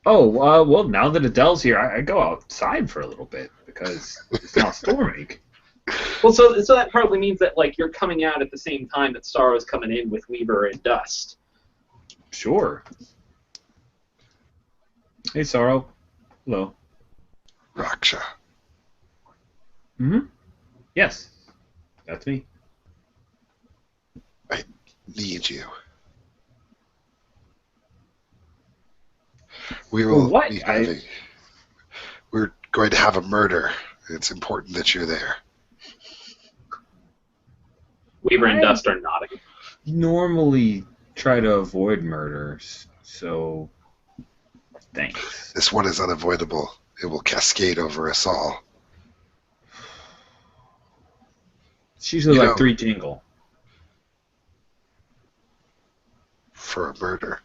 Oh, well, now that Adele's here, I go outside for a little bit because it's not storming. Well, so that probably means that you're coming out at the same time that Sorrow's coming in with Weaver and Dust. Sure. Hey, Sorrow. Hello. Raksha. Mm-hmm. Yes, that's me. I need you. We will be having. We're going to have a murder. It's important that you're there. Weaver and Dust are nodding. Normally try to avoid murders, so thanks. This one is unavoidable. It will cascade over us all. It's usually 3 jingle. For a murder.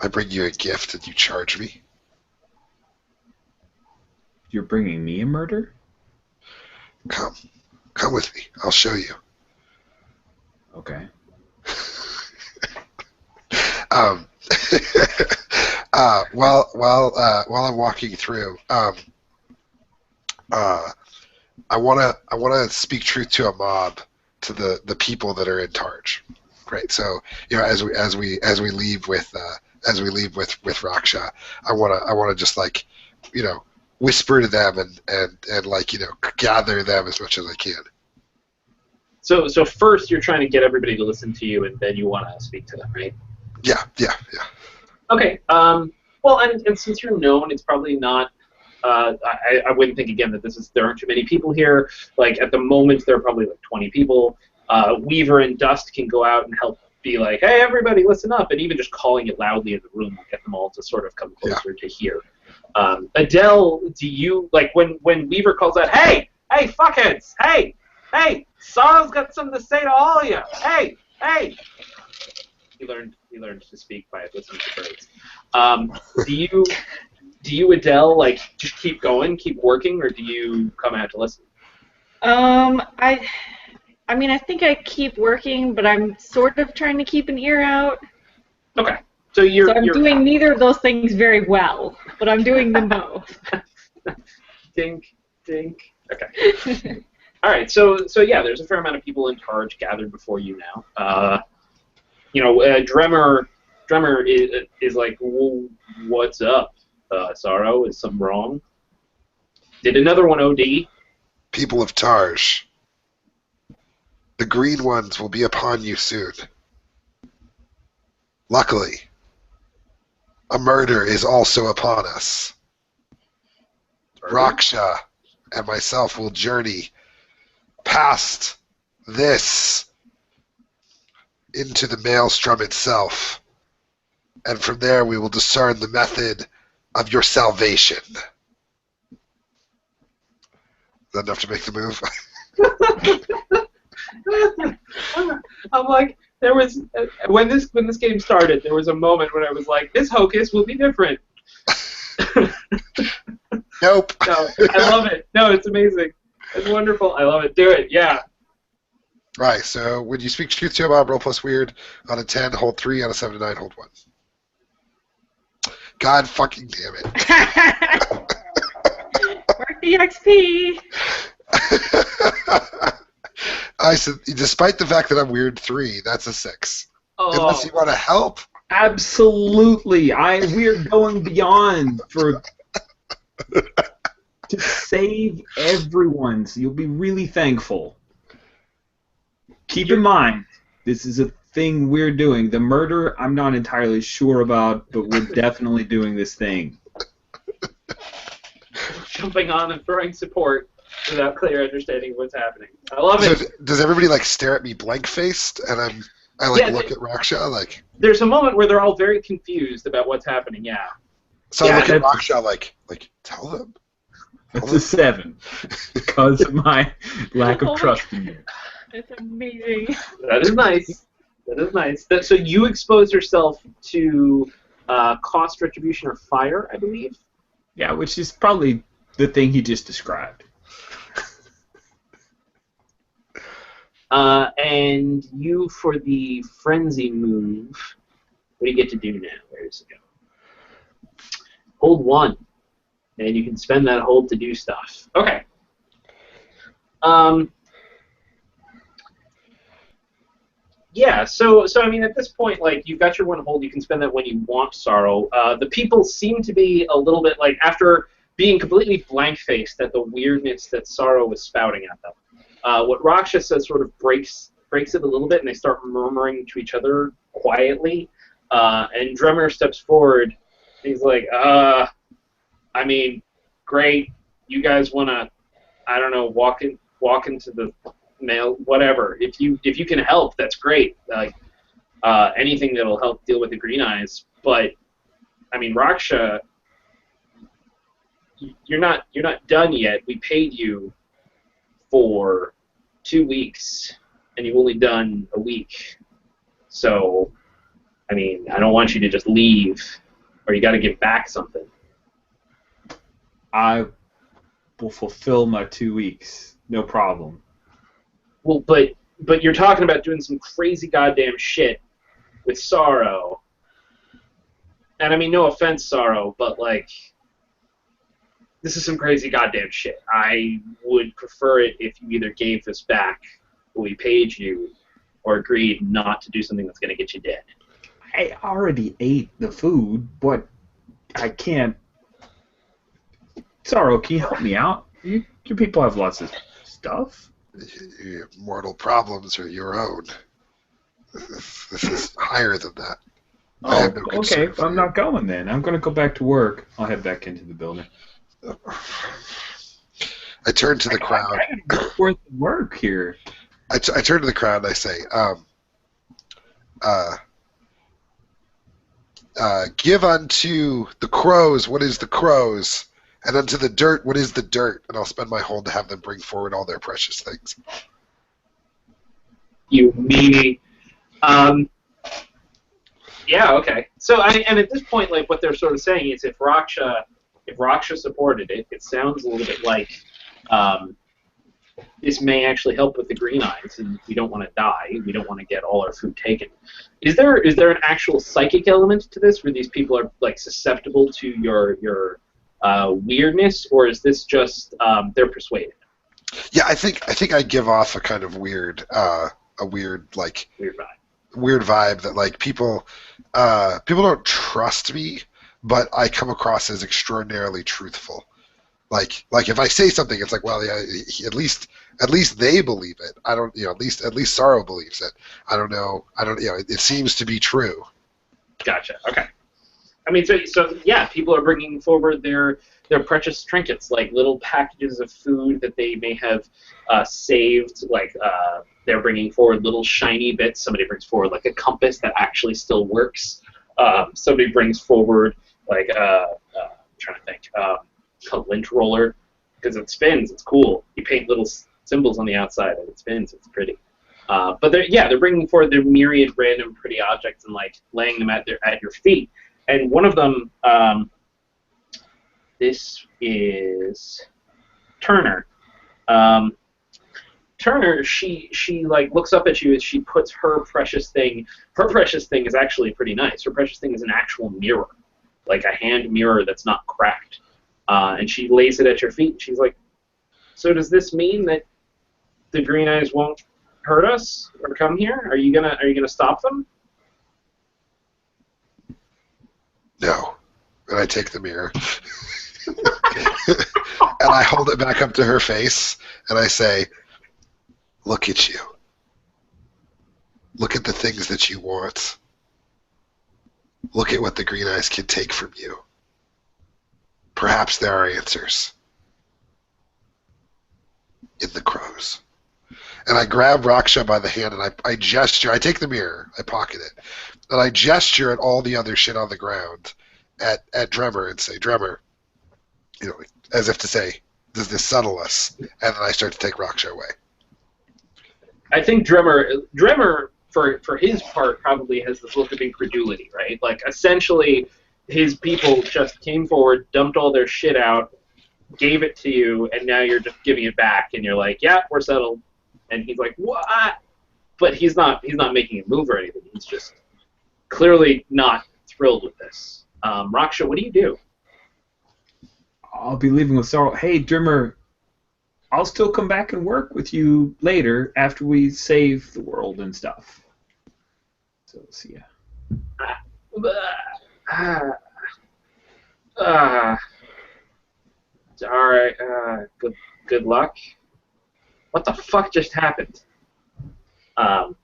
I bring you a gift and you charge me? You're bringing me a murder? Come with me. I'll show you. Okay. Um, while I'm walking through, I wanna speak truth to a mob, to the people that are in Targe. Great. So as we leave with Raksha, I wanna just like whisper to them and like gather them as much as I can. So first you're trying to get everybody to listen to you, and then you want to speak to them, right? Yeah. Okay. Well, and since you're known, it's probably not. I wouldn't think again that there aren't too many people here. Like at the moment, there are probably like 20 people. Weaver and Dust can go out and help be like, hey, everybody, listen up, and even just calling it loudly in the room will get them all to sort of come closer to hear. Adele, do you like when Weaver calls out, hey, fuckheads, hey, Sorrow's got something to say to all of you, hey. He learned to speak by listening to birds. Do you, Adele, like just keep going, keep working, or do you come out to listen? I mean, I think I keep working, but I'm sort of trying to keep an ear out. Okay. So I'm doing neither of those things very well, but I'm doing them both. Dink. Okay. All right. So yeah, there's a fair amount of people in Targe gathered before you now. Dremmer is like, well, what's up, Sorrow? Is something wrong? Did another one OD? People of Targe, the green ones will be upon you soon. Luckily, a murder is also upon us. Raksha and myself will journey past this into the Maelstrom itself, and from there we will discern the method of your salvation. Is that enough to make the move? I'm like, there was when this game started, there was a moment when I was like, this hocus will be different. Nope. No, I love it. No, it's amazing. It's wonderful. I love it. Do it. Yeah. Right. So when you speak truth to a mob, roll plus weird on a 10, hold 3, on a 7 to 9, hold 1. God fucking damn it. Work the XP. I said, despite the fact that I'm weird 3, that's a 6. Oh. Unless you want to help. Absolutely. We're going beyond to save everyone, so you'll be really thankful. Keep in mind, this is a thing we're doing. The murder, I'm not entirely sure about, but we're definitely doing this thing. Jumping on and throwing support without clear understanding of what's happening. I love it. So does everybody like stare at me blank-faced, and I look at Raksha like? There's a moment where they're all very confused about what's happening. Yeah. So I look at Raksha like tell them. That's a 7 because of my lack of trust in you. That's amazing. That is nice. That is nice. So you expose yourself to cost, retribution, or fire, I believe? Yeah, which is probably the thing he just described. And you, for the frenzy move, what do you get to do now? Where does it go? Hold 1. And you can spend that hold to do stuff. Okay. Yeah, so I mean, at this point, like, you've got your 1 hold, you can spend that when you want, Sorrow. The people seem to be a little bit, like, after being completely blank-faced at the weirdness that Sorrow was spouting at them, what Raksha says sort of breaks it a little bit, and they start murmuring to each other quietly, and Dremmer steps forward, and he's like, I mean, great, you guys want to, I don't know, walk into the mail, whatever. If you can help, that's great. Like anything that'll help deal with the green eyes. But I mean, Raksha, you're not done yet. We paid you for 2 weeks, and you've only done a week. So, I mean, I don't want you to just leave, or you got to give back something. I will fulfill my 2 weeks, no problem. Well, but you're talking about doing some crazy goddamn shit with Sorrow, And I mean, no offense, Sorrow, but like, this is some crazy goddamn shit. I would prefer it if you either gave this back when we paid you, or agreed not to do something that's going to get you dead. I already ate the food, but I can't. Sorrow, can you help me out? You people have lots of stuff. Your mortal problems are your own. This is higher than that. I have no okay. concern for I'm you. not going then. I'm going to go back to work. I'll head back into the building. I turn to the crowd. Worth work here. I turn to the crowd and I say, give unto the crows what is the crows, and unto the dirt what is the dirt, and I'll spend my hold to have them bring forward all their precious things. You meanie. Yeah, okay. So, and at this point, like, what they're sort of saying is if Raksha supported it, it sounds a little bit like this may actually help with the green eyes, and we don't want to die. We don't want to get all our food taken. Is there an actual psychic element to this, where these people are like susceptible to your weirdness, or is this just they're persuaded? Yeah, I think I give off a kind of weird Weird vibe. weird vibe that like people don't trust me, but I come across as extraordinarily truthful. Like if I say something, it's like, well, yeah, at least they believe it. I don't, at least Sorrow believes it. I don't know. It seems to be true. Gotcha. Okay. I mean, so yeah, people are bringing forward their precious trinkets, like little packages of food that they may have saved. Like they're bringing forward little shiny bits. Somebody brings forward like a compass that actually still works. Somebody brings forward like I'm trying to think, a lint roller, because it spins. It's cool. You paint little symbols on the outside and it spins. It's pretty. But they're bringing forward their myriad random pretty objects and like laying them at your feet. And one of them, this is Turner. Turner, she like looks up at you as she puts her precious thing. Her precious thing is actually pretty nice. Her precious thing is an actual mirror, like a hand mirror that's not cracked. And she lays it at your feet. And she's like, "So does this mean that the Green Eyes won't hurt us or come here? Are you gonna stop them?" No. And I take the mirror. And I hold it back up to her face, and I say, look at you. Look at the things that you want. Look at what the Green Eyes can take from you. Perhaps there are answers in the crows. And I grab Raksha by the hand, and I gesture. I take the mirror. I pocket it. And I gesture at all the other shit on the ground at Dremmer and say, Dremmer, as if to say, does this settle us? And then I start to take Raksha away. I think Dremmer for his part probably has this look of incredulity, right? Like essentially his people just came forward, dumped all their shit out, gave it to you, and now you're just giving it back, and you're like, yeah, we're settled. And he's like, what? But he's not making a move or anything. He's just clearly not thrilled with this. Raksha, what do you do? I'll be leaving with Sorrow. Hey, Drimmer, I'll still come back and work with you later after we save the world and stuff. So, see ya. All right. Good luck. What the fuck just happened? And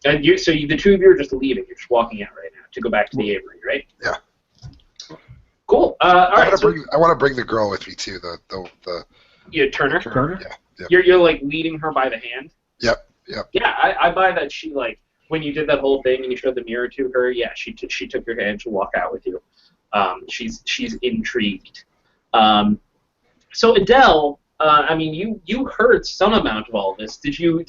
the two of you are just leaving. You're just walking out right now to go back to the Avery, right? Yeah. Cool. All I right. want to bring the girl with me too. Turner. Turner? Yeah. You're like leading her by the hand. Yep. Yeah, I buy that. She like when you did that whole thing and you showed the mirror to her. Yeah, she took your hand to walk out with you. She's intrigued. So Adele, I mean, you heard some amount of all this. Did you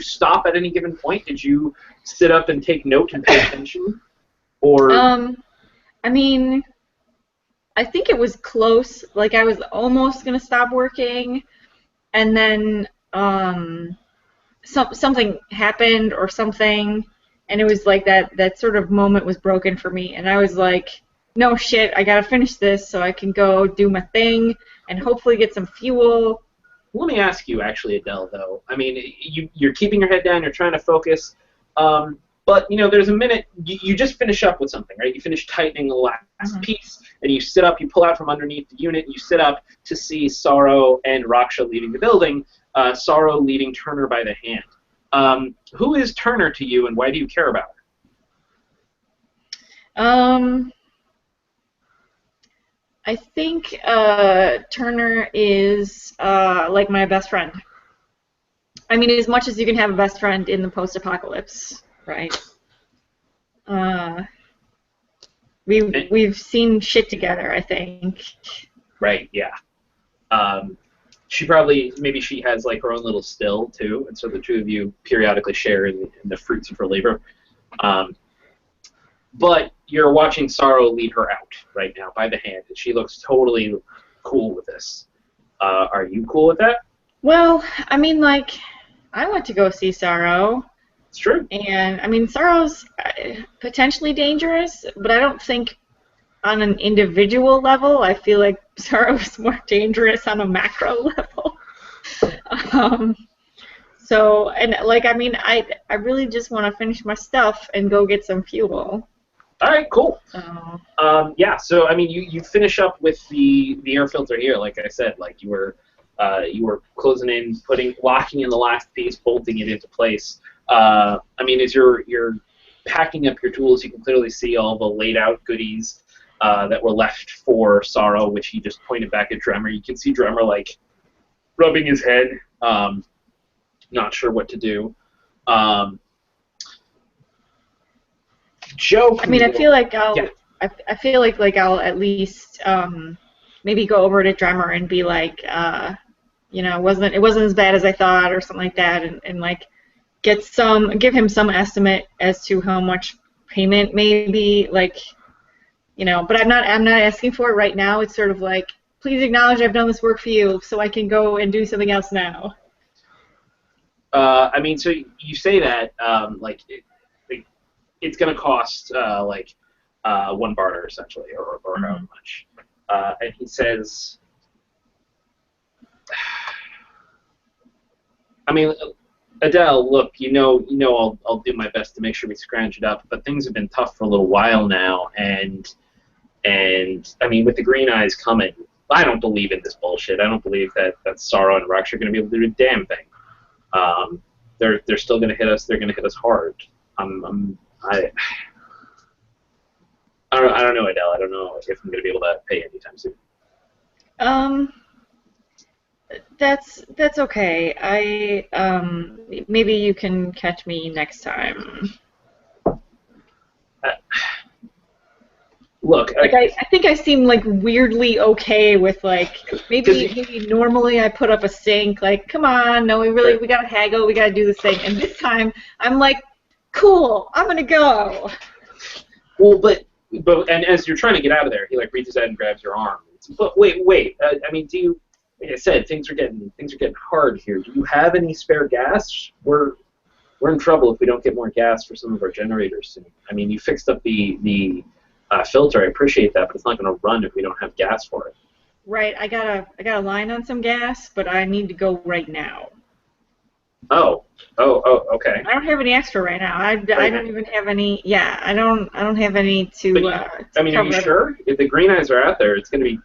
stop at any given point? Did you sit up and take note and pay attention? Or I mean, I think it was close. Like I was almost gonna stop working, and then something happened or something, and it was like that sort of moment was broken for me, and I was like, no shit, I gotta finish this so I can go do my thing and hopefully get some fuel. Let me ask you, actually, Adele, though. I mean, you're keeping your head down, you're trying to focus, but, there's a minute, you just finish up with something, right? You finish tightening the last piece, and you sit up, you pull out from underneath the unit, and you sit up to see Sorrow and Raksha leaving the building, Sorrow leading Turner by the hand. Who is Turner to you, and why do you care about her? I think Turner is like my best friend. I mean, as much as you can have a best friend in the post-apocalypse, right? We've seen shit together, I think. Right, yeah. Maybe she has like her own little still too, and so the two of you periodically share in the fruits of her labor. But you're watching Sorrow lead her out right now by the hand, and she looks totally cool with this. Are you cool with that? Well, I mean, like, I went to go see Sorrow. It's true. And, I mean, Sorrow's potentially dangerous, but I don't think on an individual level. I feel like Sorrow's more dangerous on a macro level. So, and, like, I mean, I really just want to finish my stuff and go get some fuel. All right, cool. Yeah, so I mean, you finish up with the air filter here, like I said, like you were closing in, locking in the last piece, bolting it into place. I mean, as you're packing up your tools, you can clearly see all the laid out goodies that were left for Sorrow, which he just pointed back at Dremmer. You can see Dremmer like rubbing his head, not sure what to do. Joe. I mean, I feel like I feel like I'll at least maybe go over to Dremmer and be like, it wasn't as bad as I thought, or something like that, and like give him some estimate as to how much payment maybe, like, but I'm not asking for it right now. It's sort of like, please acknowledge I've done this work for you, so I can go and do something else now. I mean, so you say that like. It's going to cost one barter essentially, or how much. And he says, I mean, Adele, look, I'll do my best to make sure we scrounge it up, but things have been tough for a little while now, and I mean, with the Green Eyes coming, I don't believe in this bullshit. I don't believe that Sorrow and Raksha are going to be able to do a damn thing. They're still going to hit us. They're going to hit us hard. I don't know, Adele. I don't know if I'm going to be able to pay anytime soon. That's okay. Maybe you can catch me next time. Look, I think I seem like weirdly okay with, like, maybe normally I put up a sink, like, come on, no, we gotta haggle, we gotta do this thing, and this time I'm like, cool, I'm gonna go. Well, but and as you're trying to get out of there, he like reaches out and grabs your arm. But wait. I mean, do you? Like I said, things are getting hard here. Do you have any spare gas? We're in trouble if we don't get more gas for some of our generators soon. I mean, you fixed up the filter. I appreciate that, but it's not going to run if we don't have gas for it. Right. I got a line on some gas, but I need to go right now. Oh, okay. I don't have any extra right now. I don't even have any. Yeah, I don't have any to. I mean, are you sure? If the Green Eyes are out there, it's gonna be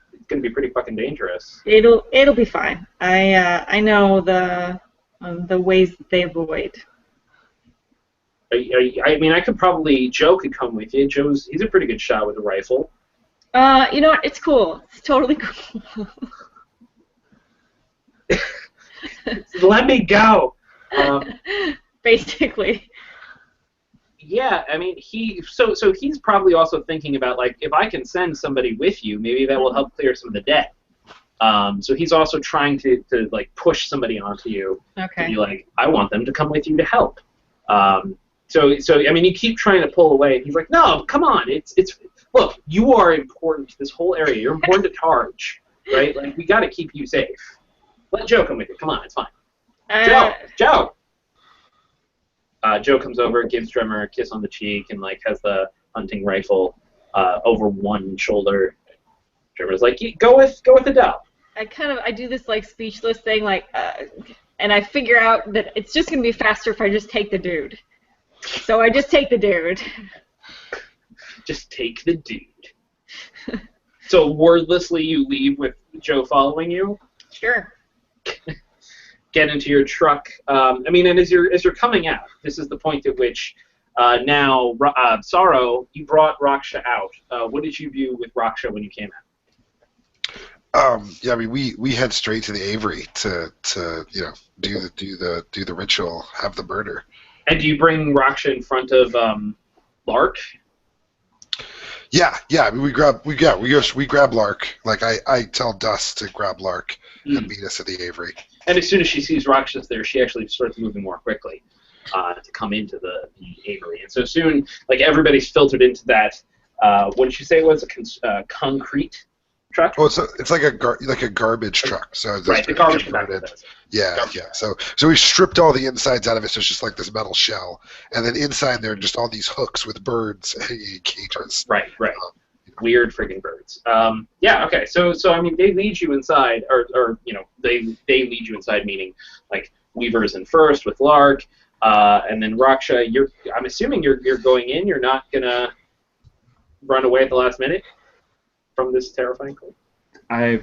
pretty fucking dangerous. It'll be fine. I know the ways that they avoid. I mean, Joe could come with you. He's a pretty good shot with a rifle. You know what? It's cool. It's totally cool. Let me go. Basically. Yeah, I mean, he's probably also thinking about, like, if I can send somebody with you, maybe that will help clear some of the debt. So he's also trying to like push somebody onto you. Okay. To be like, I want them to come with you to help. So I mean, you keep trying to pull away. He's like, no, come on. It's look, you are important to this whole area. You're important to Targe, right? Like, we got to keep you safe. Let Joe come with you. Come on, it's fine. Joe. Joe comes over, gives Dremmer a kiss on the cheek, and like has the hunting rifle over one shoulder. Trevor's like, go with Adele. I do this like speechless thing, like, and I figure out that it's just gonna be faster if I just take the dude. So I just take the dude. Just take the dude. So wordlessly, you leave with Joe following you. Sure. Get into your truck. And as you're coming out, this is the point at which now Sorrow, you brought Raksha out. What did you do with Raksha when you came out? We head straight to the Avery to do the ritual, have the murder. And do you bring Raksha in front of Lark? Yeah. We grab Lark. Like I tell Dust to grab Lark and meet us at the Avery. And as soon as she sees Raksha's there, she actually starts moving more quickly to come into the Avery. And so soon, like everybody's filtered into that. What did you say it was a concrete truck? Well, it's like a garbage truck. So it's right, the garbage truck. Yeah. So we stripped all the insides out of it, so it's just like this metal shell, and then inside there are just all these hooks with birds hanging in cages. Right. Weird friggin' birds. Okay. So they lead you inside, or they lead you inside, meaning like Weaver's in first with Lark, and then Raksha. I'm assuming you're going in. You're not gonna run away at the last minute from this terrifying clip. I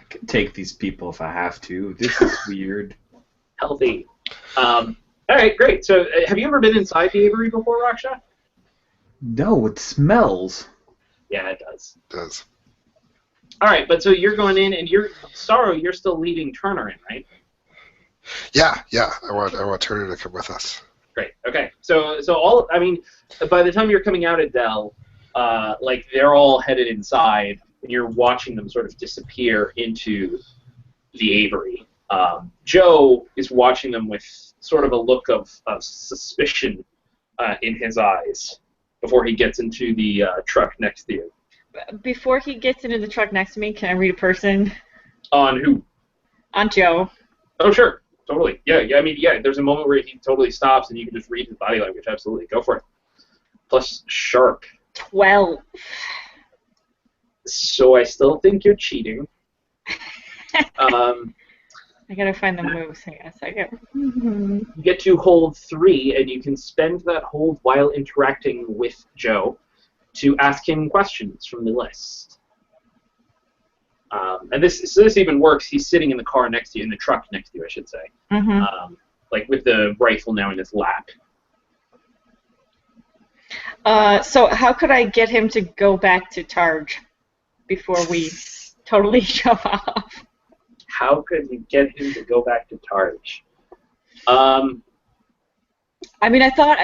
can take these people if I have to. This is weird. Healthy. All right, great. So, have you ever been inside the Avery before, Raksha? No, it smells. Yeah, it does. It does. All right, but so you're going in, and Sorrow, you're still leaving Turner in, right? Yeah. I want Turner to come with us. Great. Okay. So by the time you're coming out at Dell, they're all headed inside, and you're watching them sort of disappear into the Avery. Joe is watching them with sort of a look of suspicion in his eyes before he gets into the truck next to you. Before he gets into the truck next to me, can I read a person? On who? On Joe. Oh, sure. Totally. Yeah. There's a moment where he totally stops, and you can just read his body language. Absolutely. Go for it. Plus sharp. 12. So I still think you're cheating. I gotta find the moves. Hang on a second. You get to hold 3, and you can spend that hold while interacting with Joe to ask him questions from the list. And this even works. He's sitting in the car next to you, in the truck next to you, I should say. With the rifle now in his lap. So how could I get him to go back to Targe before we totally shove off? How could you get him to go back to Targe? I thought,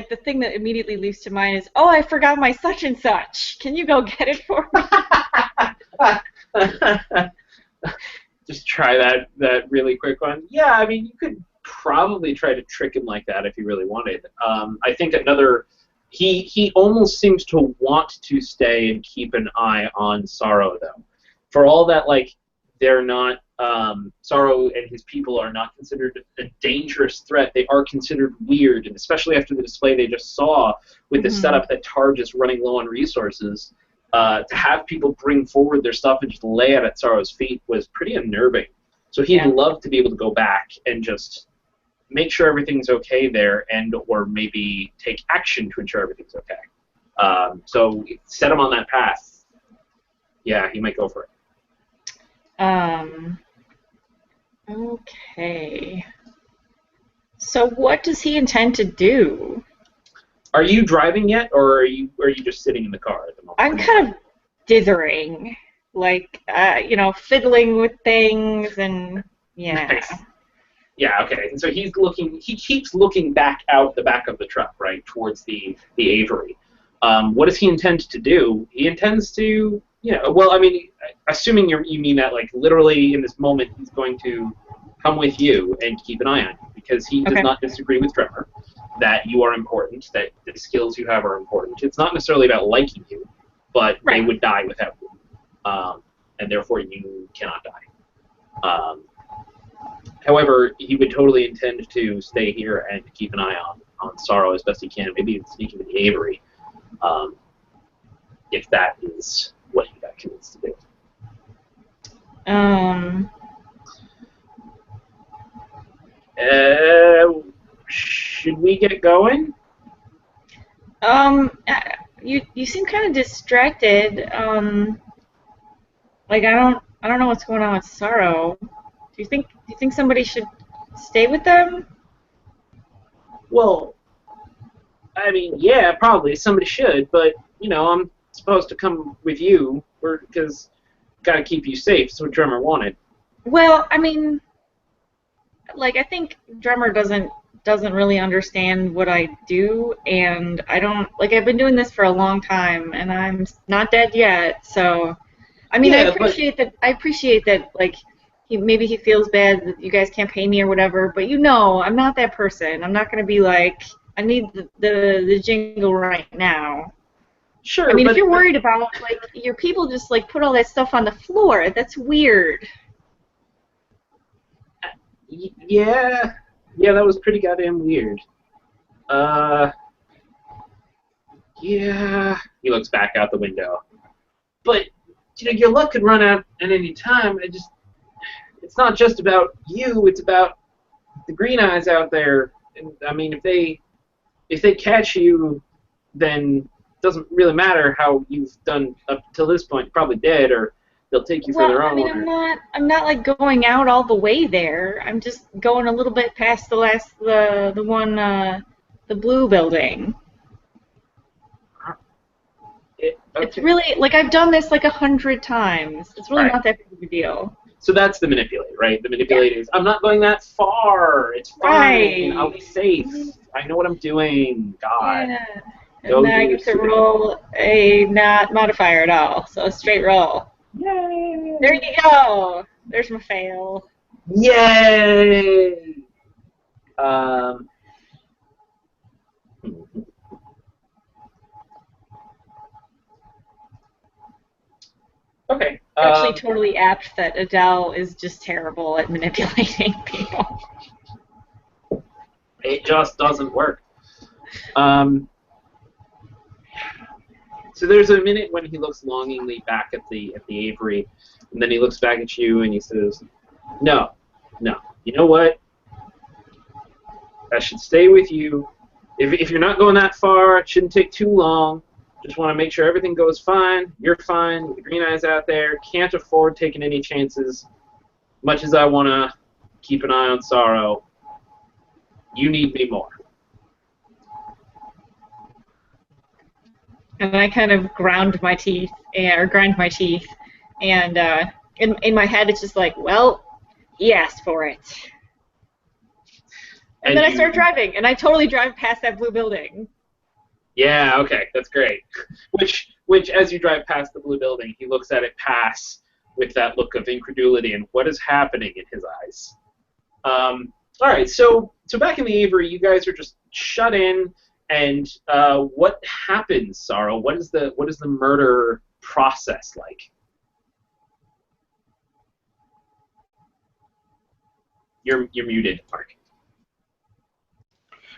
the thing that immediately leaps to mind is, I forgot my such and such. Can you go get it for me? Just try that really quick one. Yeah, you could probably try to trick him like that if you really wanted. I think he almost seems to want to stay and keep an eye on Sorrow, though. For all that, they're not, Sorrow and his people are not considered a dangerous threat. They are considered weird, and especially after the display they just saw with the setup that Targe is running low on resources, to have people bring forward their stuff and just lay it at Sorrow's feet was pretty unnerving. So he'd love to be able to go back and just make sure everything's okay there, or maybe take action to ensure everything's okay. So set him on that path. Yeah, he might go for it. Okay. So what does he intend to do? Are you driving yet, or are you just sitting in the car at the moment? I'm kind of dithering, fiddling with things, and yeah. Nice. Yeah, okay. And so he keeps looking back out the back of the truck, right, towards the Avery. What does he intend to do? He intends to, assuming you mean that, literally in this moment, he's going to come with you and keep an eye on you, because he does not disagree with Trevor that you are important, that the skills you have are important. It's not necessarily about liking you, but they would die without you, and therefore you cannot die. However, he would totally intend to stay here and keep an eye on Sorrow as best he can, maybe even sneak into the Avery. if that is what he got convinced to do. Should we get going? You seem kind of distracted. Like I don't know what's going on with Sorrow. Do you think somebody should stay with them? Well, I mean, yeah, probably somebody should, but you know, I'm supposed to come with you because gotta keep you safe. That's what Drummer wanted. Well, I mean, like I think Drummer doesn't really understand what I do, and I don't like. I've been doing this for a long time, and I'm not dead yet. So, I mean, Yeah, I appreciate that. Like, maybe he feels bad that you guys can't pay me or whatever. But you know, I'm not that person. I'm not gonna be like, I need the jingle right now. Sure. I mean, but if you're worried about like your people just like put all that stuff on the floor, that's weird. Yeah, that was pretty goddamn weird. Yeah. He looks back out the window. But you know, your luck could run out at any time. It's not just about you. It's about the Green Eyes out there. And I mean, if they catch you, then it doesn't really matter how you've done up till this point. You're probably dead, or they'll take you for their own. I mean, I'm not like going out all the way there. I'm just going a little bit past the blue building. Okay. It's really like I've done this like 100 times. It's really not that big of a deal. So that's the manipulate, right? The manipulate is, I'm not going that far. It's fine. Right. I'll be safe. I know what I'm doing. God. Yeah. And then I get to roll a not modifier at all, so a straight roll. Yay! There you go. There's my fail. Yay! Okay. Actually, totally apt that Adele is just terrible at manipulating people. It just doesn't work. So there's a minute when he looks longingly back at the Avery, and then he looks back at you and he says, "No. You know what? I should stay with you. If you're not going that far, it shouldn't take too long. Just want to make sure everything goes fine. You're fine. The Green Eyes out there can't afford taking any chances. Much as I want to keep an eye on Sorrow, you need me more." And I kind of grind my teeth, and in my head it's just like, well, he asked for it. And then I start driving, and I totally drive past that blue building. Yeah, okay, that's great. Which, as you drive past the blue building, he looks at it pass with that look of incredulity and what is happening in his eyes. All right, so back in the Avery, you guys are just shut in, and what happens, Sorrow? What is the murder process like? You're muted, Mark.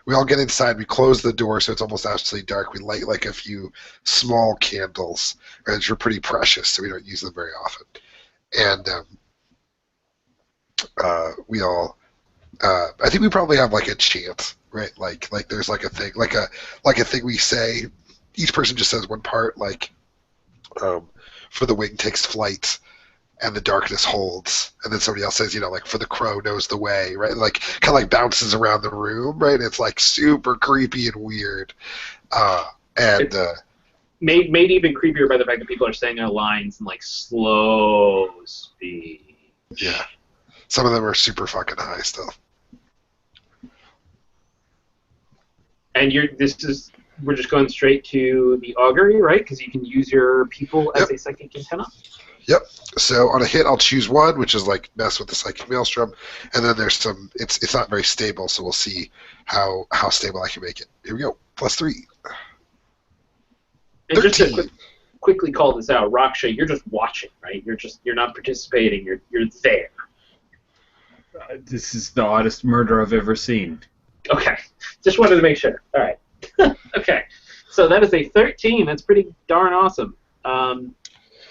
We all get inside. We close the door so it's almost absolutely dark. We light like a few small candles, which are pretty precious, so we don't use them very often. And we all, I think we probably have like a chant, right? Like there's like a thing, like a thing we say. Each person just says one part, like, for the wing takes flight, and the darkness holds, and then somebody else says, you know, like, for the crow knows the way, right? Like, kind of like bounces around the room, right? It's like super creepy and weird. Made even creepier by the fact that people are saying their lines in like slow speed. Yeah, some of them are super fucking high still. And we're just going straight to the augury, right? Because you can use your people as a psychic antenna. Yep. So on a hit, I'll choose one, which is like mess with the psychic maelstrom, and then there's some. It's not very stable, so we'll see how stable I can make it. Here we go. +3. And 13. Just to quickly call this out, Raksha, you're just watching, right? You're not participating. You're there. This is the oddest murder I've ever seen. Okay. Just wanted to make sure. All right. Okay. So that is a 13. That's pretty darn awesome.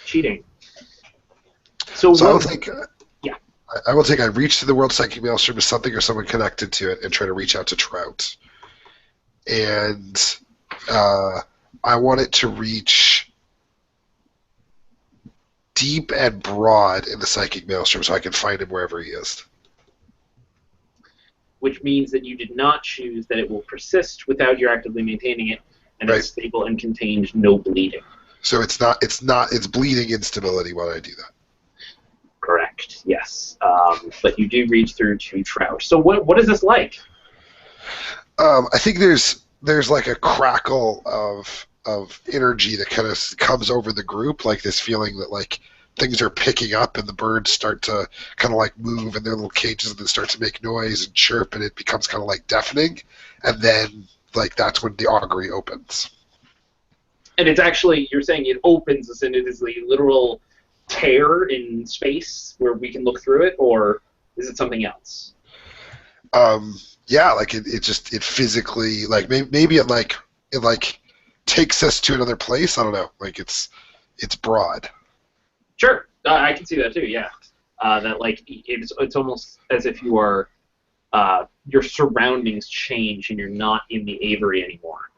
cheating. So So what, I will think I reach to the World Psychic Maelstrom as something or someone connected to it and try to reach out to Trout. And I want it to reach deep and broad in the Psychic Maelstrom so I can find him wherever he is. which means that you did not choose that it will persist without you actively maintaining it, and Right. it's stable and contains no bleeding. So it's bleeding instability while I do that. Correct. Yes. But you do reach through to Trout. So what is this like? I think there's like a crackle of energy that kind of comes over the group, like this feeling that like things are picking up and the birds start to kind of like move in their little cages and then start to make noise and chirp, and it becomes kind of like deafening, and then like that's when the augury opens. And it's actually, you're saying it opens as in it is a literal tear in space where we can look through it, or is it something else? Yeah, like it physically, like maybe it takes us to another place. I don't know. Like it's broad. Sure, I can see that too. Yeah, that like it's almost as if you are your surroundings change and you're not in the Avery anymore.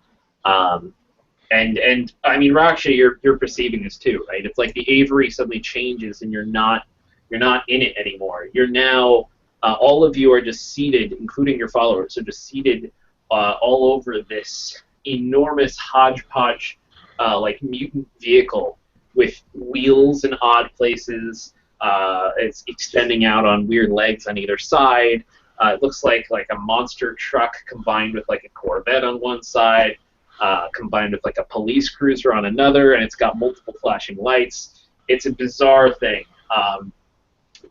And I mean, Raksha, you're perceiving this too, right? It's like the Avery suddenly changes and you're not in it anymore. You're now all of you are just seated, including your followers, are just seated all over this enormous hodgepodge like mutant vehicle with wheels in odd places. It's extending out on weird legs on either side. It looks like a monster truck combined with like a Corvette on one side, combined with like a police cruiser on another, and it's got multiple flashing lights. It's a bizarre thing.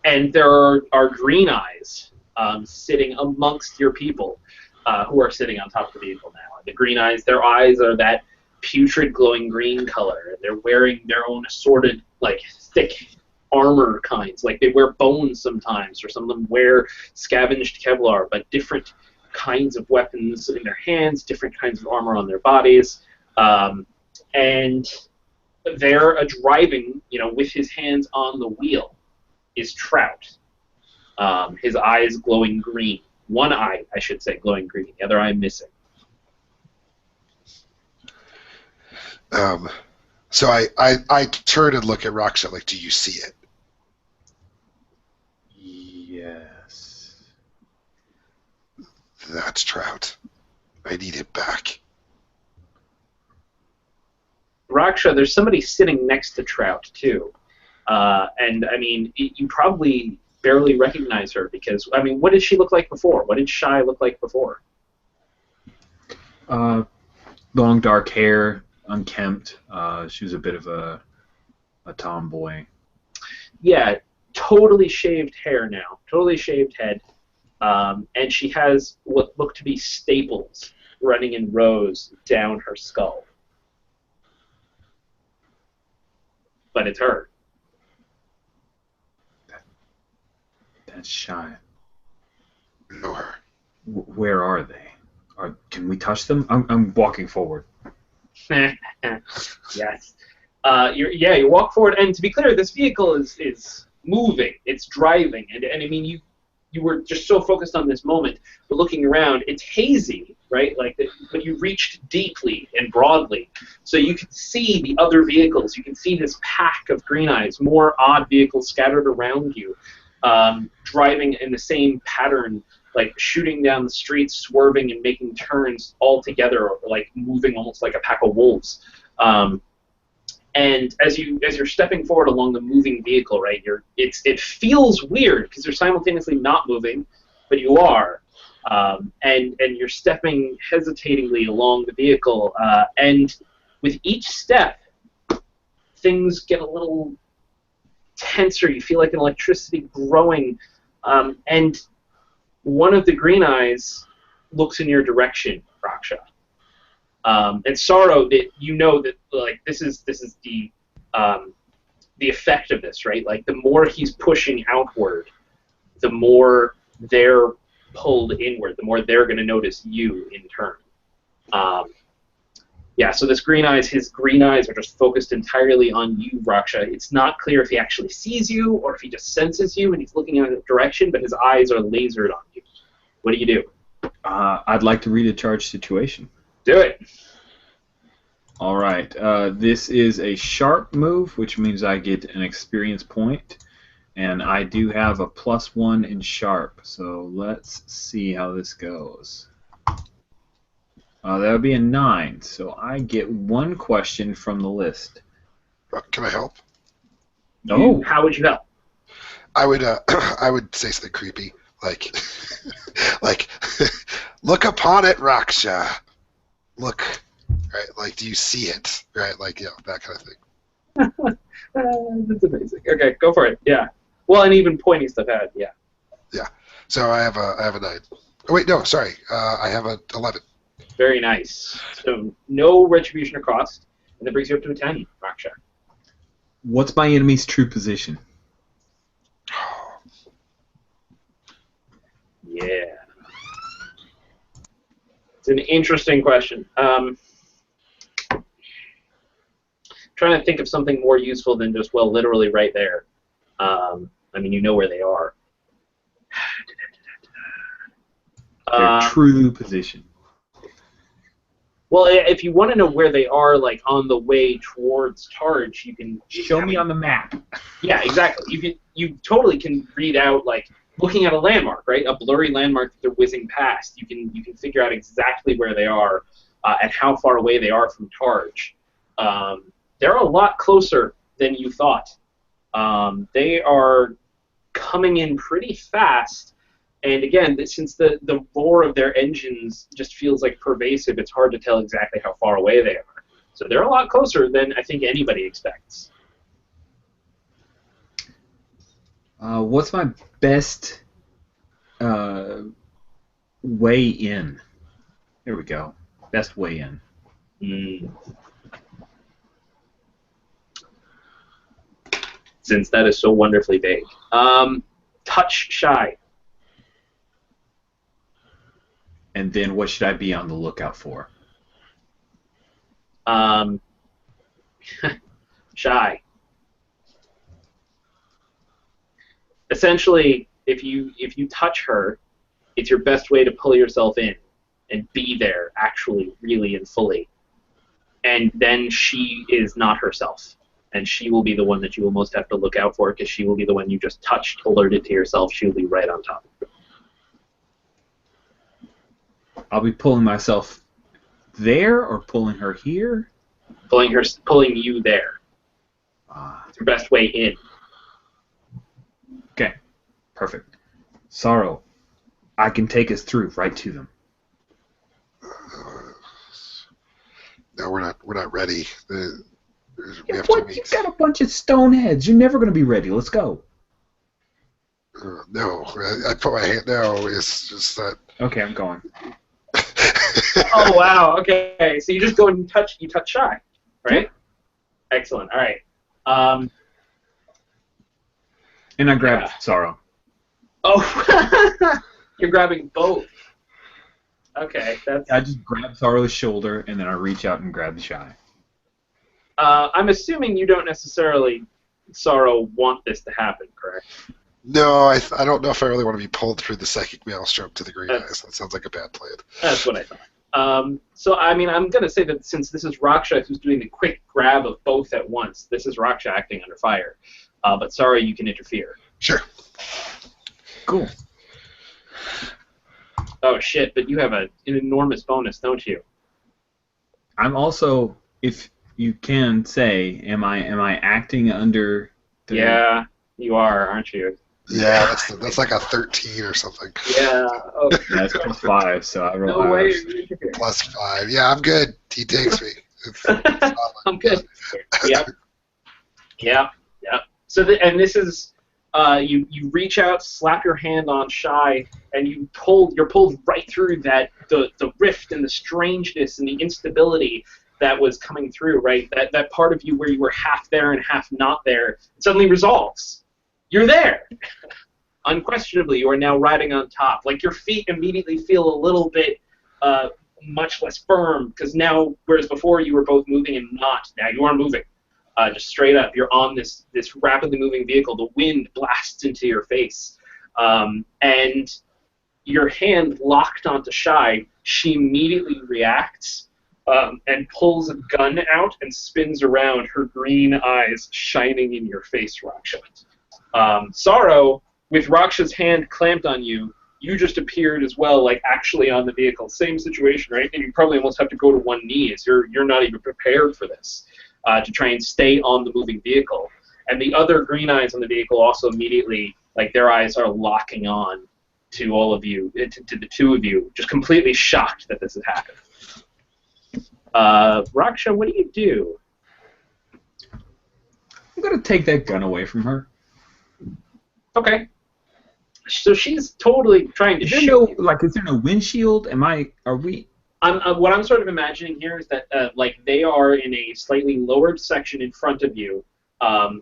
And there are green eyes sitting amongst your people who are sitting on top of the vehicle now. The green eyes, their eyes are that putrid glowing green color, and they're wearing their own assorted, like, thick armor kinds. Like, they wear bones sometimes, or some of them wear scavenged Kevlar, but different kinds of weapons in their hands, different kinds of armor on their bodies. And they're driving, with his hands on the wheel, is Trout. His eyes glowing green. One eye, I should say, glowing green. The other eye missing. So I turn and look at Raksha, like, do you see it? Yes. That's Trout. I need him back. Raksha, there's somebody sitting next to Trout, too. And, I mean, you probably barely recognize her because, I mean, what did she look like before? What did Shy look like before? Long dark hair, unkempt. She was a bit of a tomboy. Yeah, totally shaved hair now. Totally shaved head. And she has what look to be staples running in rows down her skull. But it's her. That's Shy. Know her. Where are they? Can we touch them? I'm walking forward. Yes. You walk forward, and to be clear, this vehicle is moving. It's driving, and I mean, you were just so focused on this moment, but looking around, it's hazy, right? But you reached deeply and broadly, so you can see the other vehicles. You can see this pack of green eyes, more odd vehicles scattered around you, driving in the same pattern, like shooting down the streets, swerving and making turns all together, like moving almost like a pack of wolves. And as you're stepping forward along the moving vehicle, right, it feels weird because you're simultaneously not moving, but you are, and you're stepping hesitatingly along the vehicle, and with each step, things get a little tenser. You feel like an electricity growing, and one of the green eyes looks in your direction, Raksha. And Sorrow, that you know that like this is the effect of this, right? Like the more he's pushing outward, the more they're pulled inward, the more they're going to notice you in turn. Yeah, so this green eyes, his green eyes are just focused entirely on you, Raksha. It's not clear if he actually sees you or if he just senses you and he's looking in a direction, but his eyes are lasered on you. What do you do? I'd like to read a charge situation. Do it. All right. This is a sharp move, which means I get an experience point, and I do have a +1 in sharp. So let's see how this goes. That would be a 9. So I get 1 question from the list. Can I help? Oh. How would you help? I would I would say something creepy, like like look upon it, Raksha. Look, right? Like, do you see it? Right? Like, that kind of thing. That's amazing. Okay, go for it. Yeah. Well, and even pointing stuff out. Yeah. Yeah. So I have a 9. Oh wait, no, sorry. I have a 11. Very nice. So no retribution or cost, and that brings you up to a 10, Raksha. What's my enemy's true position? Yeah. It's an interesting question. Trying to think of something more useful than just, well, literally right there. I mean, you know where they are. Their true position. Well, if you want to know where they are, like on the way towards Targe, you can show me on the map. Yeah, exactly. You totally can read out, like, looking at a landmark, right? A blurry landmark that they're whizzing past. You can figure out exactly where they are and how far away they are from Targe. They're a lot closer than you thought. They are coming in pretty fast. And again, since the roar of their engines just feels like pervasive, it's hard to tell exactly how far away they are. So they're a lot closer than I think anybody expects. What's my best way in? There we go. Best way in. Since that is so wonderfully vague. Touch shy. And then what should I be on the lookout for? Shy. Essentially, if you touch her, it's your best way to pull yourself in and be there, actually, really and fully. And then she is not herself. And she will be the one that you will most have to look out for, because she will be the one you just touched, alerted to yourself. She will be right on top. I'll be pulling myself there or pulling her here? Pulling you there. It's your best way in. Okay, perfect. Sorrow, I can take us through right to them. No, we're not ready. We have What? You've got a bunch of stone heads. You're never going to be ready. Let's go. No, I put my hand. No, it's just that. Okay, I'm going. Oh wow. Okay, so you just go and touch shy, right? Excellent. All right. And I grabbed Sorrow. Oh, you're grabbing both. Okay, that's. I just grab Sorrow's shoulder and then I reach out and grab the shy. I'm assuming you don't necessarily, Sorrow, want this to happen, correct? No, I don't know if I really want to be pulled through the psychic maelstrom to the green eyes. That sounds like a bad plan. That's what I thought. So, I mean, I'm going to say that since this is Raksha who's doing the quick grab of both at once, this is Raksha acting under fire. But sorry, you can interfere. Sure. Cool. Oh, shit, but you have an enormous bonus, don't you? I'm also, if you can say, am I acting under the... Yeah, you are, aren't you? Yeah, that's like a 13 or something. Yeah. Oh. That's +5, so I roll No way. +5. Yeah, I'm good. He takes me. It's I'm good. Yep. Yep. So, this is, you reach out, slap your hand on Shy, and you're pulled right through the rift and the strangeness and the instability that was coming through, right? That part of you where you were half there and half not there suddenly resolves. You're there. Unquestionably, you are now riding on top. Like, your feet immediately feel a little bit much less firm, because now, whereas before you were both moving and not, now you are moving. Just straight up, you're on this rapidly moving vehicle. The wind blasts into your face, and your hand locked onto Shy. She immediately reacts and pulls a gun out and spins around, her green eyes shining in your face, Raksha. Sorrow, with Raksha's hand clamped on you, you just appeared as well, like actually on the vehicle. Same situation, right? And you probably almost have to go to one knee, as you're not even prepared for this, to try and stay on the moving vehicle. And the other green eyes on the vehicle also immediately, like their eyes are locking on to all of you, to the two of you, just completely shocked that this has happened. Raksha, what do? I'm gonna take that gun away from her. Okay. So she's totally trying to Is there shoot you. is there no windshield? Are we? What I'm sort of imagining here is that like they are in a slightly lowered section in front of you,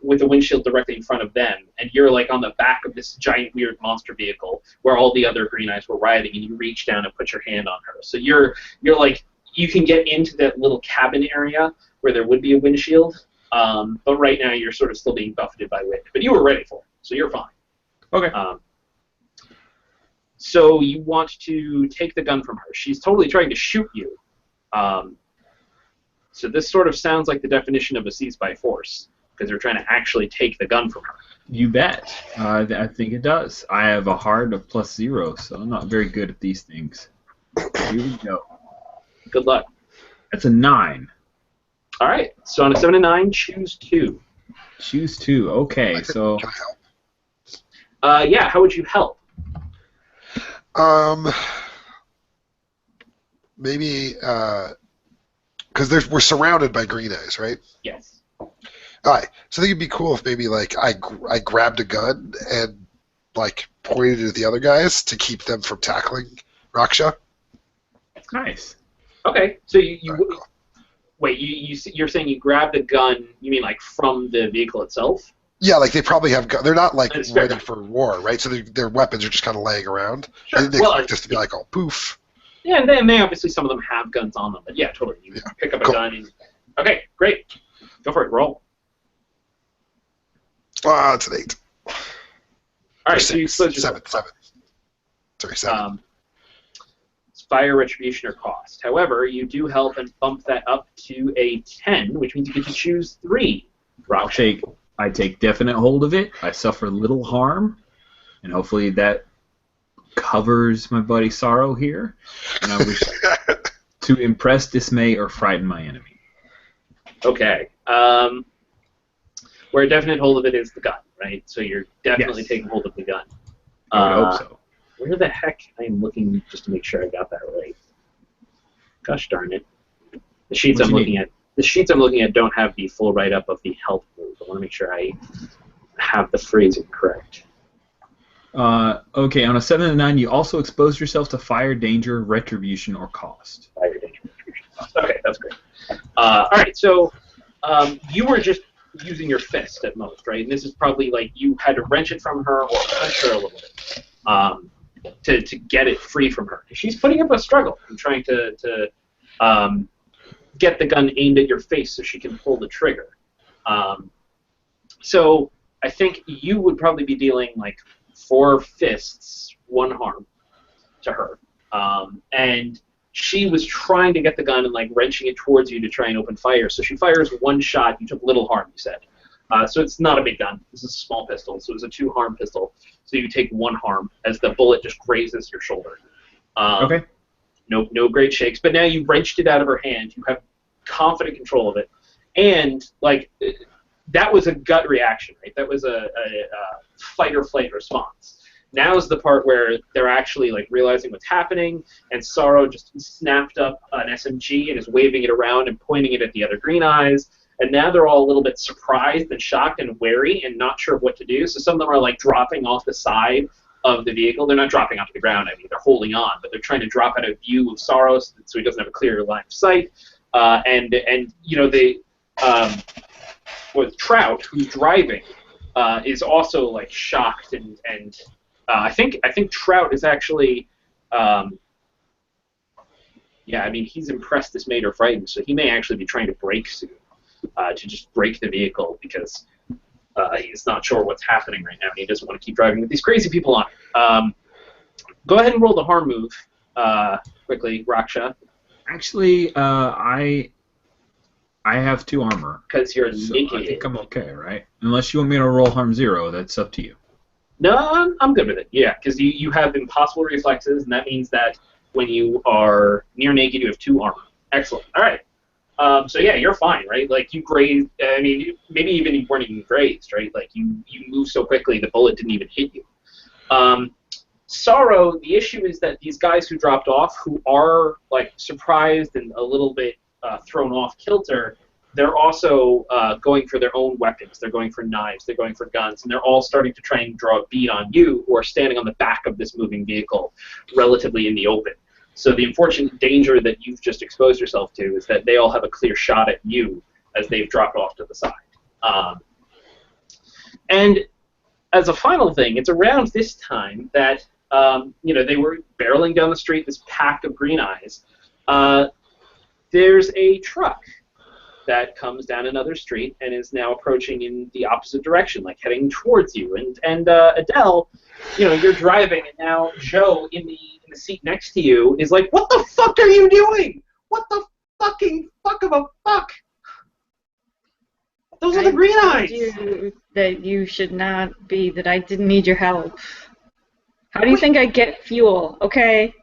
with a windshield directly in front of them, and you're like on the back of this giant weird monster vehicle where all the other green eyes were riding, and you reach down and put your hand on her. So you're like, you can get into that little cabin area where there would be a windshield, but right now you're sort of still being buffeted by wind. But you were ready for it, so you're fine. Okay. So you want to take the gun from her. She's totally trying to shoot you. So this sort of sounds like the definition of a seize by force, because they're trying to actually take the gun from her. You bet. I think it does. I have a heart of +0, so I'm not very good at these things. Here we go. Good luck. That's a 9. All right. So on a 7 and 9, choose 2. Choose 2. Okay, so... Can I help? Yeah, how would you help? Maybe, because we're surrounded by green eyes, right? Yes. All right. So I think it'd be cool if maybe like I grabbed a gun and like pointed it at the other guys to keep them from tackling Raksha. Nice. Okay. So you All right, cool. wait. You're saying you grabbed the gun? You mean like from the vehicle itself? Yeah, like they probably have. They're not like That's fair. ready for war, right? So their weapons are just kind of laying around. Sure. I didn't Well, expect this to be like all poof. Yeah, and then they obviously some of them have guns on them, but yeah, totally. You pick up a Cool. gun. And, okay, great. Go for it. Roll. It's an 8. All right. Or So you 6. close yourself. 7. Sorry, 7. It's fire, retribution, or cost. However, you do help and bump that up to a 10, which means you get to choose 3. I take definite hold of it. I suffer little harm, and hopefully that covers my buddy Sorrow here. And I wish to impress, dismay, or frighten my enemy. Okay. Where a definite hold of it is the gun, right? So you're definitely Yes. taking hold of the gun. I would hope so. Where the heck? I am looking just to make sure I got that right. Gosh darn it. The sheets What I'm you looking need? at. The sheets I'm looking at don't have the full write-up of the help move. I want to make sure I have the phrasing correct. Okay, on a 7 and 9, you also expose yourself to fire, danger, retribution, or cost. Fire, danger, retribution, cost. Okay, that's great. All right, so you were just using your fist at most, right? And this is probably like you had to wrench it from her or punch her a little bit to get it free from her. She's putting up a struggle and trying to get the gun aimed at your face so she can pull the trigger. So I think you would probably be dealing like 4 fists, 1 harm to her. And she was trying to get the gun and like wrenching it towards you to try and open fire. So she fires 1 shot. You took little harm, you said. So it's not a big gun. This is a small pistol. So it's a 2 harm pistol. So you take 1 harm as the bullet just grazes your shoulder. Okay. No great shakes. But now you've wrenched it out of her hand. You have confident control of it. And like that was a gut reaction, right? That was a fight or flight response. Now's the part where they're actually like realizing what's happening, and Sorrow just snapped up an SMG and is waving it around and pointing it at the other green eyes. And now they're all a little bit surprised and shocked and wary and not sure what to do. So some of them are like dropping off the side of the vehicle. They're not dropping onto the ground. I mean, they're holding on, but they're trying to drop out of view of Sorrow so he doesn't have a clear line of sight. And you know they with Trout, who's driving, is also like shocked and I think Trout is actually Yeah, I mean, he's impressed, dismayed, or frightened, so he may actually be trying to brake soon, to just brake the vehicle because he's not sure what's happening right now, and he doesn't want to keep driving with these crazy people on it. Go ahead and roll the harm move quickly, Raksha. Actually, I have 2 armor. Because you're So naked. I think I'm okay, right? Unless you want me to roll harm 0, that's up to you. No, I'm good with it. Yeah, because you have impossible reflexes, and that means that when you are near naked, you have 2 armor. Excellent. All right. So yeah, you're fine, right? Like you grazed. I mean, maybe even you weren't even grazed, right? Like you move so quickly, the bullet didn't even hit you. Sorrow. The issue is that these guys who dropped off, who are like surprised and a little bit thrown off kilter, they're also going for their own weapons. They're going for knives. They're going for guns, and they're all starting to try and draw a bead on you, who are standing on the back of this moving vehicle, relatively in the open. So the unfortunate danger that you've just exposed yourself to is that they all have a clear shot at you as they've dropped off to the side. And as a final thing, it's around this time that they were barreling down the street, this pack of green eyes. There's a truck that comes down another street and is now approaching in the opposite direction, like heading towards you. And Adele, you're driving, and now Joe in the seat next to you is like, "What the fuck are you doing? What the fucking fuck of a fuck? Those are the green eyes." You that you should not be. That I didn't need your help. How do you think I get fuel? Okay,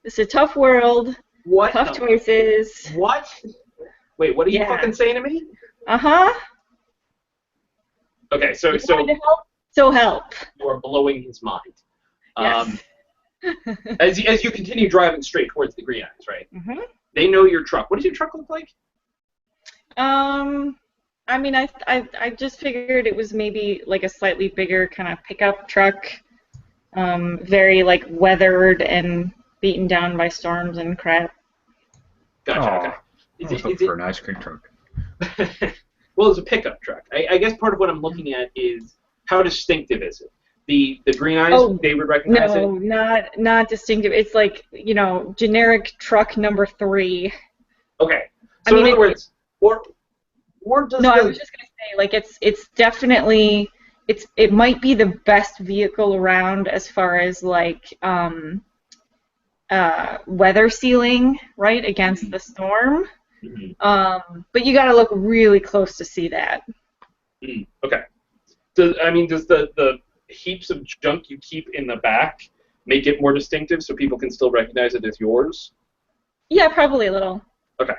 it's a tough world. What? Tough choices. What? Wait, what are you fucking saying to me? Uh-huh. Okay, so you want to help? So help. You are blowing his mind. Yes. As you continue driving straight towards the green eyes, right? Mm-hmm. They know your truck. What does your truck look like? I mean, I just figured it was maybe like a slightly bigger kind of pickup truck. Very like weathered and beaten down by storms and crap. Gotcha. Okay. Is it for an ice cream truck? Well, it's a pickup truck. I guess part of what I'm looking at is how distinctive is it? The green eyes, they would recognize it? No, not distinctive. It's like, generic truck number 3. Okay. So in other words, or does I was just gonna say, like, it's definitely it might be the best vehicle around as far as like weather sealing, right, against the storm. Mm-hmm. But you got to look really close to see that. Okay. Does the heaps of junk you keep in the back make it more distinctive so people can still recognize it as yours? Yeah, probably a little. Okay.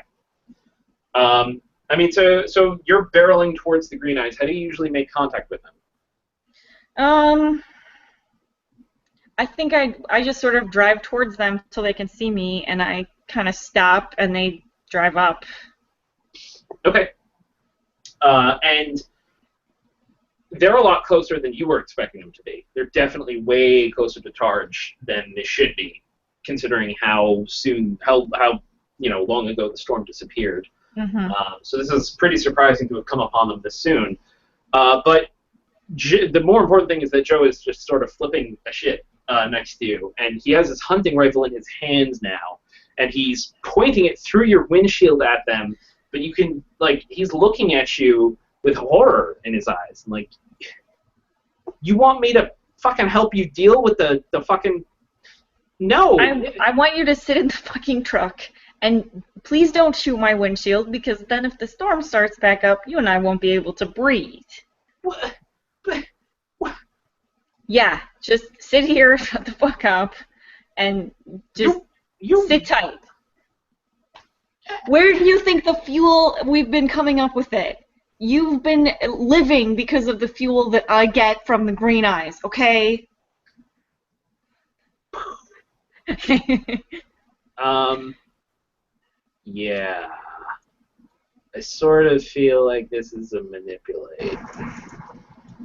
So you're barreling towards the green eyes. How do you usually make contact with them? I think I just sort of drive towards them till they can see me, and I kind of stop, and they drive up. Okay. And they're a lot closer than you were expecting them to be. They're definitely way closer to Targe than they should be, considering how long ago the storm disappeared. Mm-hmm. So this is pretty surprising to have come upon them this soon. But the more important thing is that Joe is just sort of flipping a shit next to you, and he has his hunting rifle in his hands now, and he's pointing it through your windshield at them, but you can, he's looking at you with horror in his eyes. Like, you want me to fucking help you deal with the fucking... No! I want you to sit in the fucking truck, and please don't shoot my windshield, because then if the storm starts back up, you and I won't be able to breathe. What? Yeah, just sit here, shut the fuck up, and just sit tight. Where do you think the fuel we've been coming up with it? You've been living because of the fuel that I get from the green eyes, okay? Yeah. I sort of feel like this is a manipulate.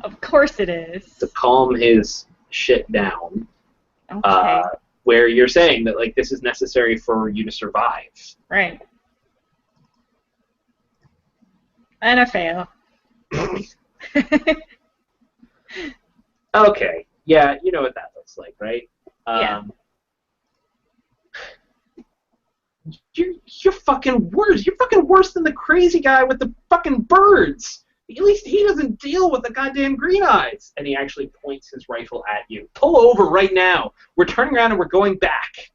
Of course it is. To calm his shit down. Okay. Where you're saying that, this is necessary for you to survive. Right. And I fail. Okay. Yeah, you know what that looks like, right? Yeah. You're fucking worse. You're fucking worse than the crazy guy with the fucking birds. At least he doesn't deal with the goddamn green eyes. And he actually points his rifle at you. Pull over right now. We're turning around and we're going back.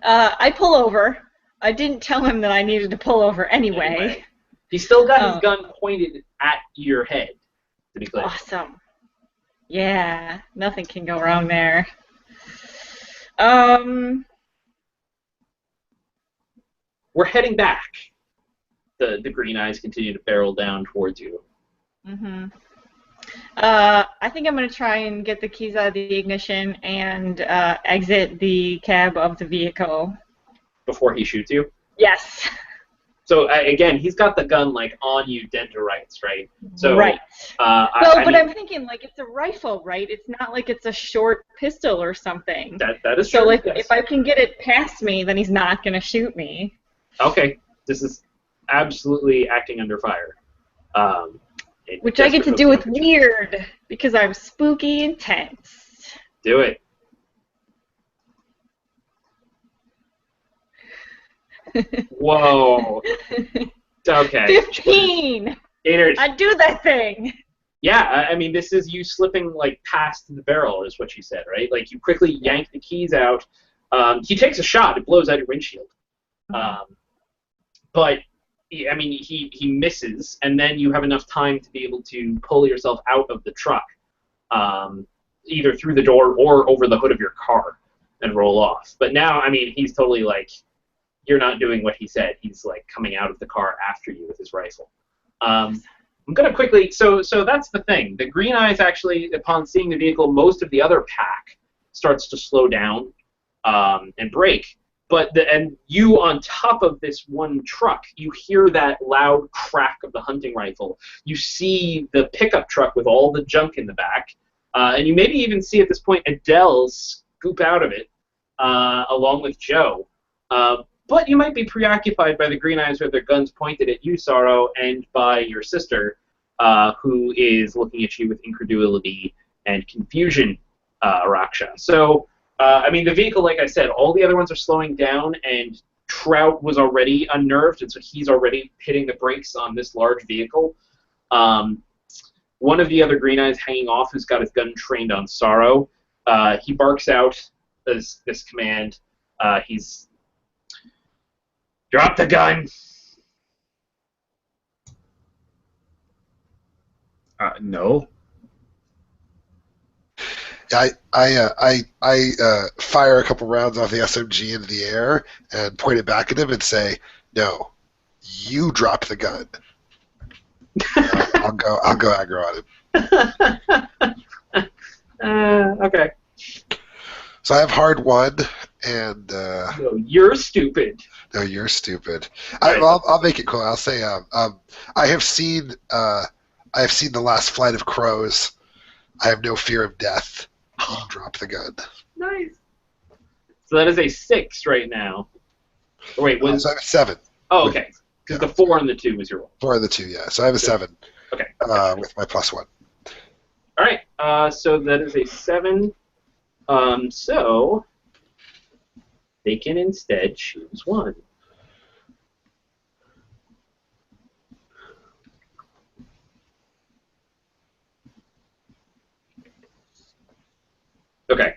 I pull over. I didn't tell him that I needed to pull over anyway. He's still got his gun pointed at your head, to be clear. Awesome. Yeah, nothing can go wrong there. We're heading back. The green eyes continue to barrel down towards you. Mm-hmm. I think I'm going to try and get the keys out of the ignition and exit the cab of the vehicle. Before he shoots you? Yes. So, again, he's got the gun, like, on you dead to rights, right? So, right. I'm thinking, like, it's a rifle, right? It's not like it's a short pistol or something. That is true. So, like, yes. if I can get it past me, then he's not going to shoot me. Okay. This is absolutely acting under fire. Which I get to do with weird, because I'm spooky intense. Do it. Whoa. Okay. 15! I do that thing! Yeah, I mean, this is you slipping, like, past the barrel, is what you said, right? Like, you quickly yank the keys out. He takes a shot. It blows out your windshield. But, I mean, he misses, and then you have enough time to be able to pull yourself out of the truck, either through the door or over the hood of your car, and roll off. But now, I mean, he's totally, like, you're not doing what he said. He's, like, coming out of the car after you with his rifle. I'm going to quickly... So that's the thing. The green eyes actually, upon seeing the vehicle, most of the other pack starts to slow down and brake. And you, on top of this one truck, you hear that loud crack of the hunting rifle. You see the pickup truck with all the junk in the back. And you maybe even see, at this point, Adele scoop out of it, along with Joe. But you might be preoccupied by the green eyes with their guns pointed at you, Sorrow, and by your sister, who is looking at you with incredulity and confusion, Raksha. So, I mean, the vehicle, like I said, all the other ones are slowing down, and Trout was already unnerved, and so he's already hitting the brakes on this large vehicle. One of the other green eyes hanging off, who's got his gun trained on Sorrow, he barks out this command. He's... Drop the gun! No. I fire a couple rounds off the SMG into the air and point it back at him and say, "No, you drop the gun." I'll go aggro on him. Okay. So I have hard one, and No, you're stupid. no, you're stupid. Right. I'll make it cool. I'll say I have seen The Last Flight of Crows. I have no fear of death. You drop the gun. Nice. So that is a 6 right now. Or wait, was... So I have a 7. Oh, okay. Because the 4 and the 2 was your roll. 4 of the 2, yeah. So I have a 7. Okay. With my +1. All right. So that is a 7. So they can instead choose 1. Okay.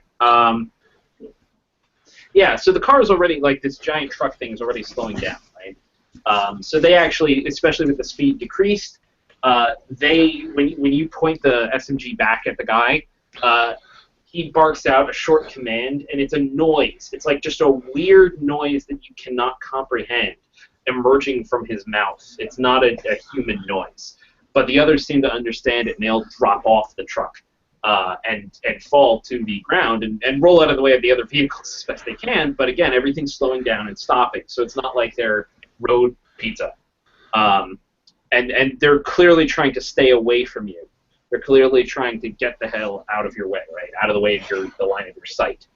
Yeah, so the car is already, like, this giant truck thing is already slowing down, right? So they actually, especially with the speed decreased, when you point the SMG back at the guy, he barks out a short command, and it's a noise. It's like just a weird noise that you cannot comprehend emerging from his mouth. It's not a human noise. But the others seem to understand it, and they'll drop off the truck and fall to the ground and roll out of the way of the other vehicles as best they can. But again, everything's slowing down and stopping, so it's not like they're road pizza. And they're clearly trying to stay away from you. They're clearly trying to get the hell out of your way, right? Out of the way of the line of your sight.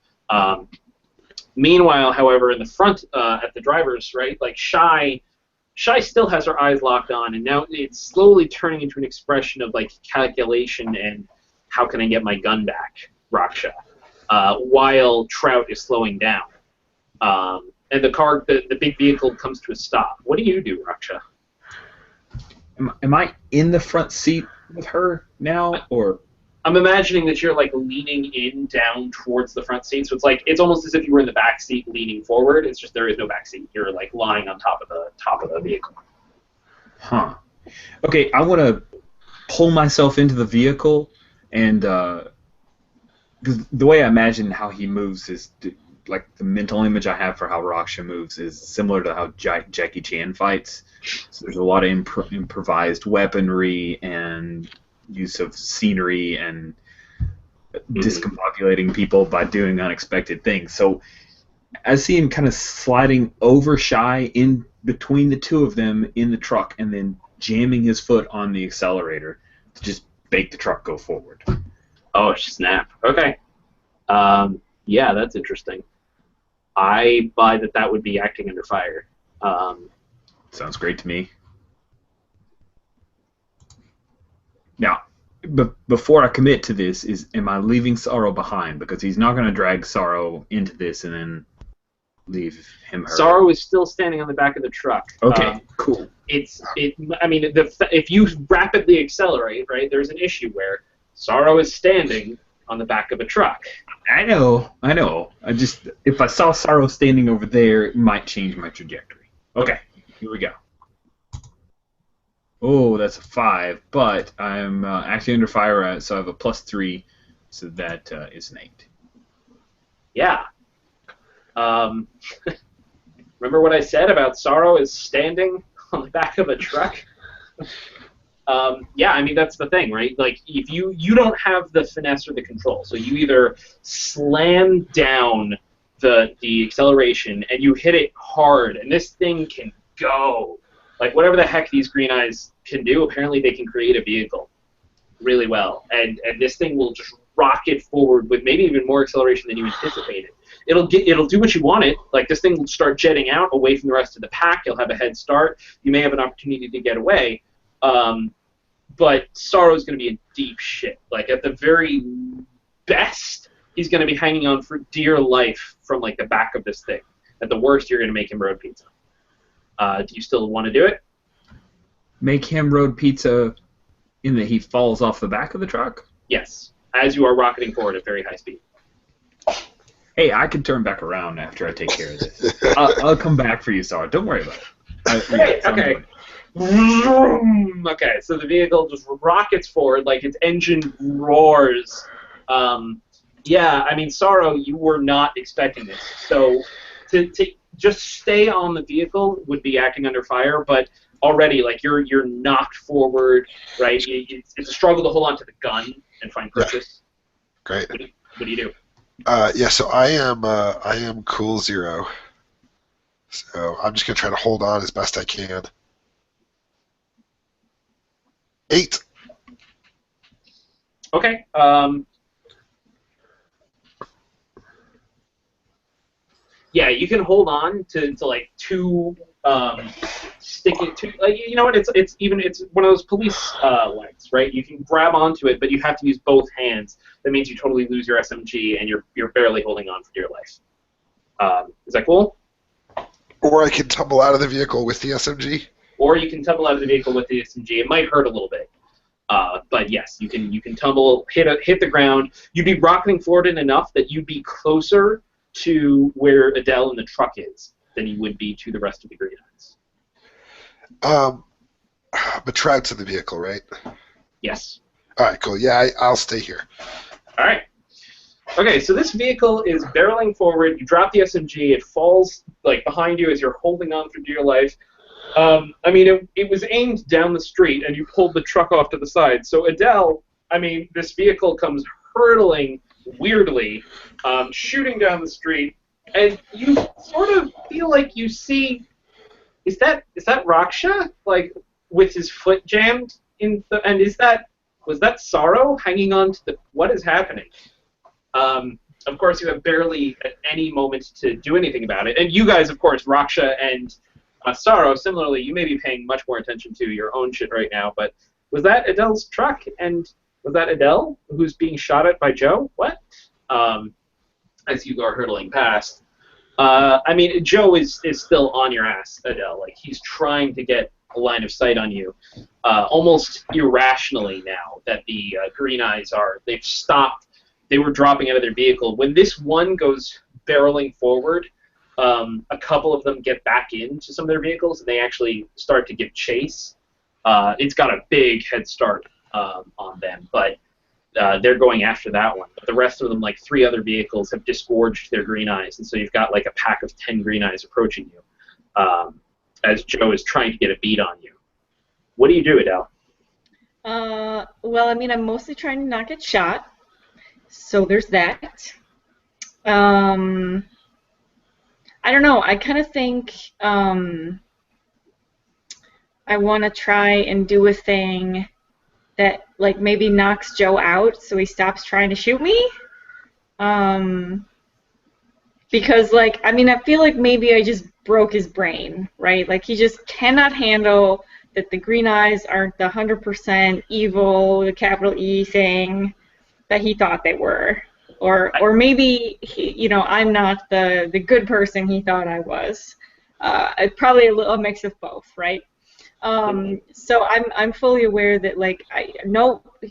Meanwhile, however, in the front at the drivers, right, like Shy still has her eyes locked on, and now it's slowly turning into an expression of, like, calculation and how can I get my gun back, Raksha, while Trout is slowing down. and the big vehicle comes to a stop. What do you do, Raksha? Am I in the front seat with her now, or? I'm imagining that you're like leaning in down towards the front seat, so it's almost as if you were in the back seat leaning forward. It's just there is no back seat. You're like lying on top of the vehicle. Huh. Okay, I want to pull myself into the vehicle, and because the way I imagine how he moves is like the mental image I have for how Raksha moves is similar to how Jackie Chan fights. So there's a lot of improvised weaponry and use of scenery and discombobulating people by doing unexpected things. So I see him kind of sliding over shy in between the two of them in the truck and then jamming his foot on the accelerator to just make the truck go forward. Oh, snap. Okay. Yeah, that's interesting. I buy that would be acting under fire. Sounds great to me. Now, before I commit to this, am I leaving Sorrow behind? Because he's not going to drag Sorrow into this and then leave him her. Sorrow is still standing on the back of the truck. Okay, cool. If you rapidly accelerate, right, there's an issue where Sorrow is standing on the back of a truck. I know. If I saw Sorrow standing over there, it might change my trajectory. Okay, here we go. Oh, that's a 5, but I'm actually under fire, so I have a +3, so that is an 8. Yeah. Remember what I said about Sorrow is standing on the back of a truck? Yeah, I mean, that's the thing, right? Like, if you don't have the finesse or the control, so you either slam down the acceleration and you hit it hard, and this thing can go. Like, whatever the heck these green eyes can do, apparently they can create a vehicle really well. And this thing will just rocket forward with maybe even more acceleration than you anticipated. It'll do what you want it. Like, this thing will start jetting out away from the rest of the pack. You'll have a head start. You may have an opportunity to get away. But Sorrow's going to be in deep shit. Like, at the very best, he's going to be hanging on for dear life from, like, the back of this thing. At the worst, you're going to make him road pizza. Do you still want to do it? Make him road pizza in that he falls off the back of the truck? Yes, as you are rocketing forward at very high speed. Hey, I can turn back around after I take care of this. I'll come back for you, Sarah. Don't worry about it. Okay. Okay, so the vehicle just rockets forward, like its engine roars. Yeah, I mean, Sorrow, you were not expecting this. So to just stay on the vehicle would be acting under fire, but already, like, you're knocked forward, right? It's a struggle to hold on to the gun and find purpose. Yeah. Great. What do you do? Yeah, so I am cool 0. So I'm just gonna try to hold on as best I can. 8. Okay. Yeah, you can hold on to like 2 sticking to, like, you know what? It's one of those police legs, right? You can grab onto it, but you have to use both hands. That means you totally lose your SMG, and you're barely holding on for dear life. Is that cool? Or I can tumble out of the vehicle with the SMG. Or you can tumble out of the vehicle with the SMG. It might hurt a little bit, but yes, you can tumble, hit the ground. You'd be rocketing forward enough that you'd be closer to where Adele in the truck is than you would be to the rest of the green eyes. But Trout's in the vehicle, right? Yes. All right, cool. Yeah, I'll stay here. All right. Okay, so this vehicle is barreling forward. You drop the SMG. It falls like behind you as you're holding on for dear life. I mean, it was aimed down the street, and you pulled the truck off to the side. So Adele, I mean, this vehicle comes hurtling weirdly, shooting down the street, and you sort of feel like you see. Is that Raksha, like, with his foot jammed in the? And was that Sorrow hanging on to the? What is happening? Of course, you have barely at any moment to do anything about it. And you guys, of course, Raksha and Sorrow, similarly, you may be paying much more attention to your own shit right now. But was that Adele's truck? And was that Adele who's being shot at by Joe? What? As you are hurtling past. I mean, Joe is still on your ass, Adele. Like, he's trying to get a line of sight on you, almost irrationally now that the Green Eyes they've stopped. They were dropping out of their vehicle. When this one goes barreling forward, a couple of them get back into some of their vehicles, and they actually start to give chase. It's got a big head start on them, but they're going after that one. But the rest of them, like 3 other vehicles, have disgorged their Green Eyes, and so you've got like a pack of 10 Green Eyes approaching you as Joe is trying to get a beat on you. What do you do, Adele? Well, I mean, I'm mostly trying to not get shot, so there's that. I don't know. I kind of think I want to try and do a thing that like maybe knocks Joe out so he stops trying to shoot me. Because like, I mean, I feel like maybe I just broke his brain, right? Like he just cannot handle that the Green Eyes aren't the 100% evil, the capital E thing that he thought they were. Or maybe he, you know, I'm not the good person he thought I was. Probably a mix of both, right? So I'm fully aware that like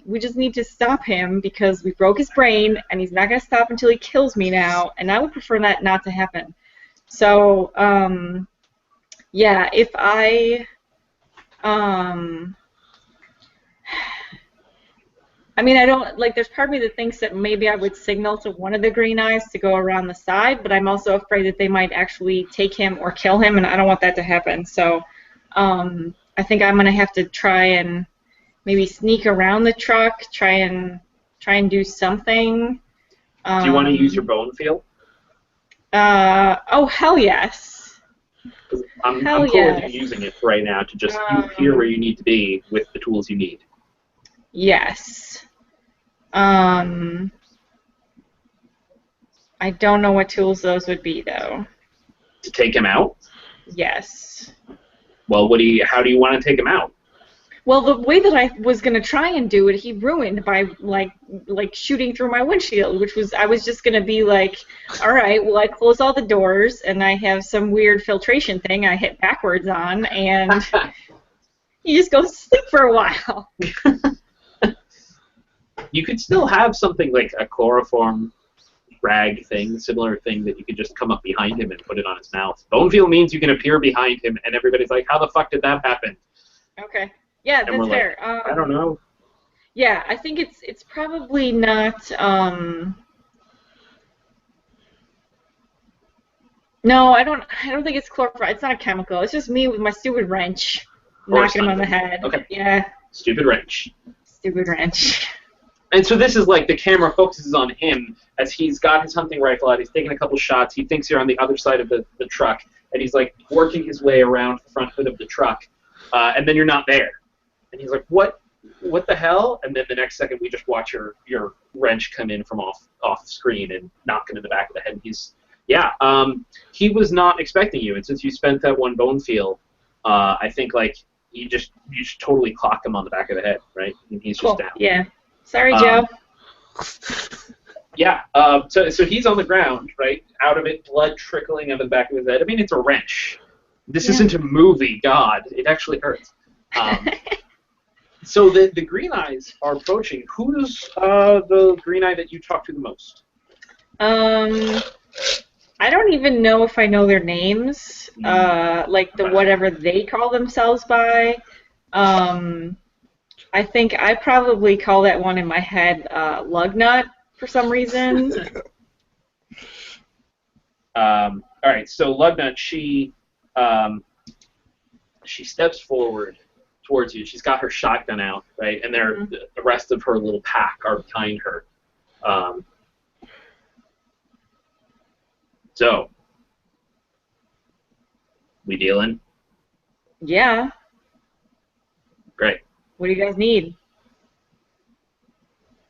we just need to stop him because we broke his brain and he's not gonna stop until he kills me now, and I would prefer that not to happen. So yeah, if I mean, I don't, like, there's part of me that thinks that maybe I would signal to one of the Green Eyes to go around the side, but I'm also afraid that they might actually take him or kill him, and I don't want that to happen. So I think I'm going to have to try and maybe sneak around the truck, try and do something. Do you want to use your bone feel? Oh, hell yes. I'm cool with you using it right now to just you appear where you need to be with the tools you need. Yes. I don't know what tools those would be, though. To take him out? Yes. Well, how do you want to take him out? Well, the way that I was going to try and do it, he ruined by, like shooting through my windshield, I was just going to be like, all right, well, I close all the doors, and I have some weird filtration thing I hit backwards on, and he just goes to sleep for a while. You could still have something like a chloroform rag thing, similar thing that you could just come up behind him and put it on his mouth. Bone feel means you can appear behind him, and everybody's like, how the fuck did that happen? Okay. Yeah, and that's fair. Like, I don't know. Yeah, I think it's probably not. No, I don't think it's chloroform. It's not a chemical. It's just me with my stupid wrench knocking him on the head. Okay. Yeah. Stupid wrench. Stupid wrench. And so this is like the camera focuses on him as he's got his hunting rifle out. He's taking a couple shots. He thinks you're on the other side of the truck, and he's like working his way around the front hood of the truck, and then you're not there. And he's like, what the hell? And then the next second we just watch your wrench come in from off screen and knock him in the back of the head. And he was not expecting you, and since you spent that one bone feel, I think like you just totally clock him on the back of the head, right? And he's just down. Yeah. Sorry, Joe. Yeah. So he's on the ground, right? Out of it, blood trickling out of the back of his head. I mean, it's a wrench. This isn't a movie. God, it actually hurts. So the Green Eyes are approaching. Who's the Green Eye that you talk to the most? I don't even know if I know their names. Like whatever they call themselves by. I think I probably call that one in my head Lugnut for some reason. All right, so Lugnut, she steps forward towards you. She's got her shotgun out, right, and the rest of her little pack are behind her. So, we dealing? Yeah. Great. What do you guys need?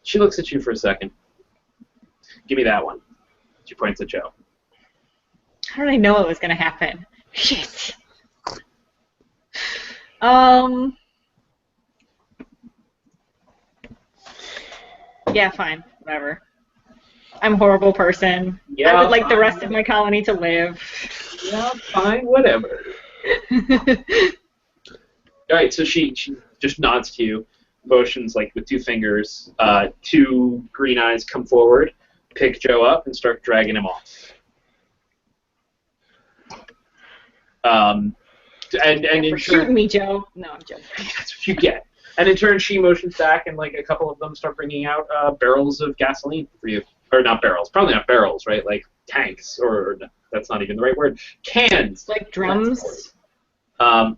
She looks at you for a second. Give me that one. She points at Joe. How did I know it was going to happen? Shit. Yeah, fine. Whatever. I'm a horrible person. Yeah, I would like the fine. rest of my colony to live. Yeah, fine, whatever. All right, so she just nods to you, motions like with two fingers. Two green eyes come forward, pick Joe up, and start dragging him off. And in For shooting turn, me, Joe. No, I'm joking. that's what you get. And in turn, she motions back, and like a couple of them start bringing out barrels of gasoline for you, or not barrels, probably not barrels, right? Like tanks, or that's not even the right word. Cans. Like drums.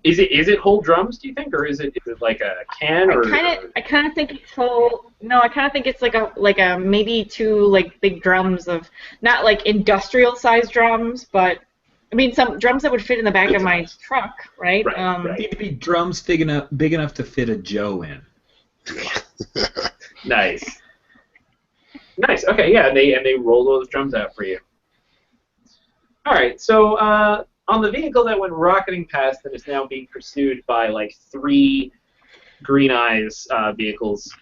Is it whole drums? Do you think, or is it like a can? Or I kind of think it's whole. No, I kind of think it's like a maybe two like big drums of not like industrial sized drums, but I mean some drums that would fit in the back of my truck, right? Right. Need to be drums big enough to fit a Joe in. Nice. Nice. Okay, yeah, and they roll those drums out for you. All right, so on the vehicle that went rocketing past and is now being pursued by like 3 Green Eyes vehicles,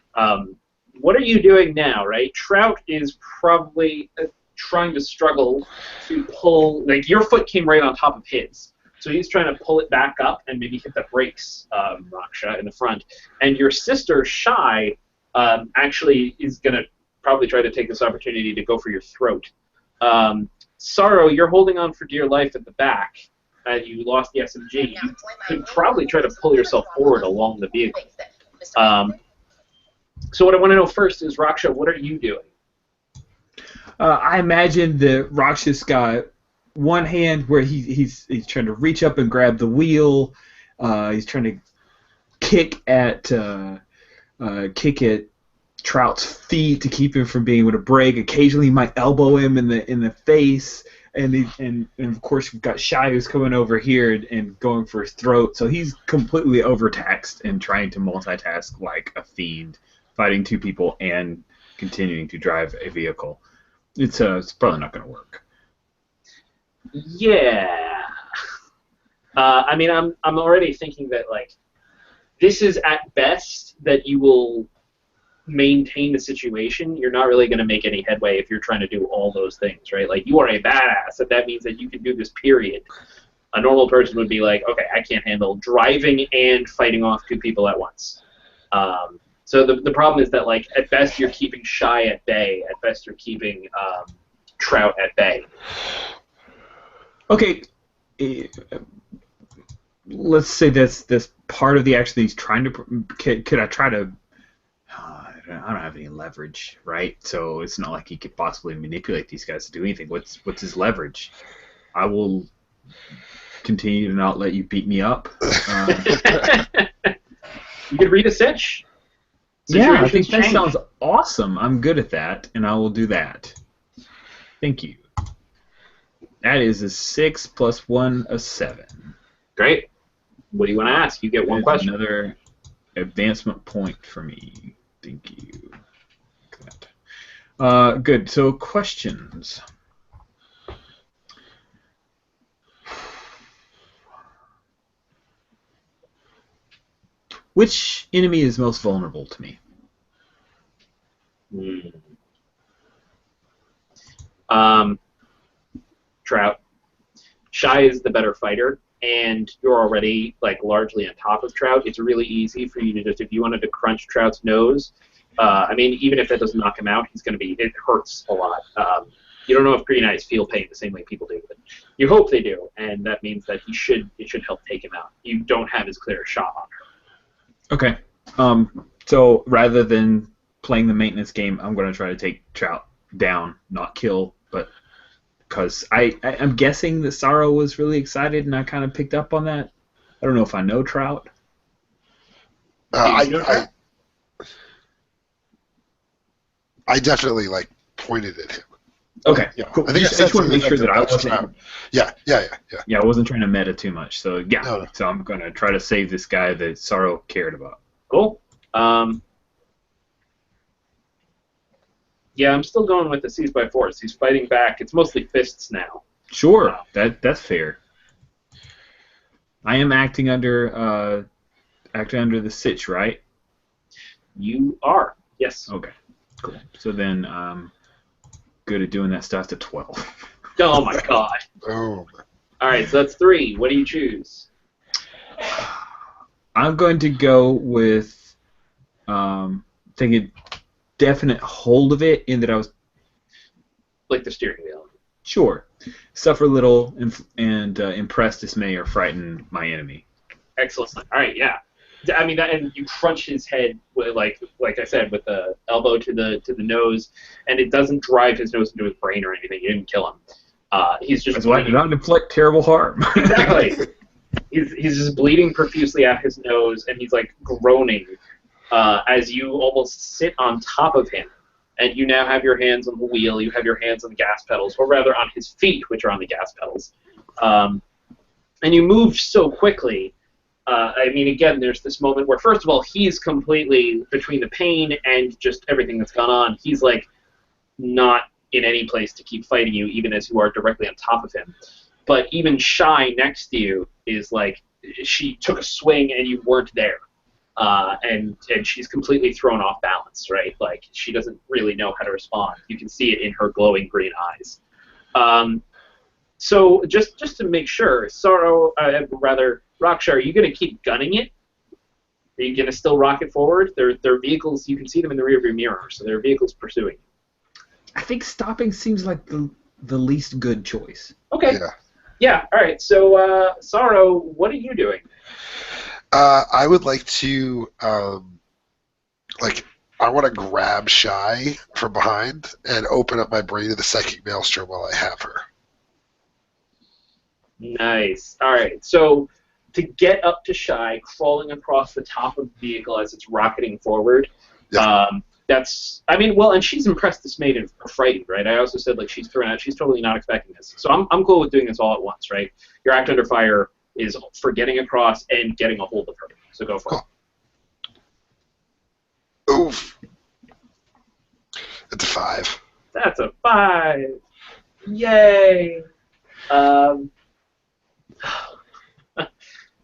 what are you doing now, right? Trout is probably trying to struggle to pull, like your foot came right on top of his, so he's trying to pull it back up and maybe hit the brakes, Raksha, in the front. And your sister, Shy, actually is going to probably try to take this opportunity to go for your throat. Sorrow, you're holding on for dear life at the back, and you lost the SMG. You could probably try to pull yourself forward along the vehicle. So what I want to know first is, Raksha, what are you doing? I imagine that Raksha's got one hand where he's trying to reach up and grab the wheel. He's trying to kick at Trout's feet to keep him from being able to break. Occasionally, he might elbow him in the face, and of course we've got Shy who's coming over here and going for his throat. So he's completely overtaxed and trying to multitask like a fiend, fighting 2 people and continuing to drive a vehicle. It's probably not going to work. Yeah. I mean, I'm already thinking that like this is at best that you will maintain the situation. You're not really going to make any headway if you're trying to do all those things, right? Like, you are a badass, and that means that you can do this, period. A normal person would be like, okay, I can't handle driving and fighting off 2 people at once. So the problem is that, like, at best you're keeping Shy at bay. At best you're keeping Trout at bay. Okay, let's say that's part of the action that he's trying to. Could I try to? I don't have any leverage, right? So it's not like he could possibly manipulate these guys to do anything. What's his leverage? I will continue to not let you beat me up. You could read a cinch. Yeah, I think that sounds awesome. I'm good at that, and I will do that. Thank you. That is a 6 + 1, a 7. Great. What do you want to ask? You get one question. Another advancement point for me. Thank you. Good. So questions. Which enemy is most vulnerable to me? Trout. Shy is the better fighter, and you're already like largely on top of Trout. It's really easy for you to just, if you wanted to crunch Trout's nose, I mean, even if that doesn't knock him out, he's going to be, it hurts a lot. You don't know if Green Eyes feel pain the same way people do, but you hope they do, and that means that it should help take him out. You don't have as clear a shot on her. Okay. So rather than playing the maintenance game, I'm going to try to take Trout down, not kill, but because I'm guessing that Sorrow was really excited, and I kind of picked up on that. I don't know if I know Trout. I definitely like pointed at him. Okay, Yeah. cool. I think I just want to make sure that I wasn't. Yeah. Yeah, I wasn't trying to meta too much. So yeah, No. So I'm gonna try to save this guy that Sorrow cared about. Cool. Yeah, I'm still going with the seize by force. He's fighting back. It's mostly fists now. Sure, that's fair. I am acting under the sitch, right? You are. Yes. Okay. Cool. So then good at doing that stuff to 12. Oh my god. Oh. All right, so that's 3. What do you choose? I'm going to go with taking definite hold of it in that I was Like the steering wheel. sure suffer little and impress, dismay, or frighten my enemy. Excellent. All right, yeah. I mean, and you crunch his head with, like I said, with the elbow to the nose, and it doesn't drive his nose into his brain or anything. You didn't kill him. He's just That's why I did not inflict terrible harm. exactly. He's just bleeding profusely out his nose, and he's like groaning as you almost sit on top of him, and you now have your hands on the wheel. You have your hands on the gas pedals, or rather on his feet, which are on the gas pedals. And you move so quickly. I mean, again, there's this moment where, first of all, he's completely, between the pain and just everything that's gone on, he's, like, not in any place to keep fighting you, even as you are directly on top of him. But even Shy next to you is, like, she took a swing and you weren't there. And she's completely thrown off balance, right? Like, she doesn't really know how to respond. You can see it in her glowing green eyes. So just to make sure, Raksha, are you going to keep gunning it? Are you going to still rocket forward? There are vehicles, you can see them in the rearview mirror, so there are vehicles pursuing you. I think stopping seems like the least good choice. Okay. Yeah, all right. So, Sorrow, what are you doing? I would like to, I want to grab Shy from behind and open up my brain to the psychic maelstrom while I have her. Nice. All right. So to get up to Shy, crawling across the top of the vehicle as it's rocketing forward, that's, I mean, well, and she's impressed, dismayed, and frightened, right? I also said, like, she's thrown out. She's totally not expecting this. So I'm cool with doing this all at once, right? Your act under fire is for getting across and getting a hold of her. So go for it. Oof. It's a 5. That's a 5. Yay.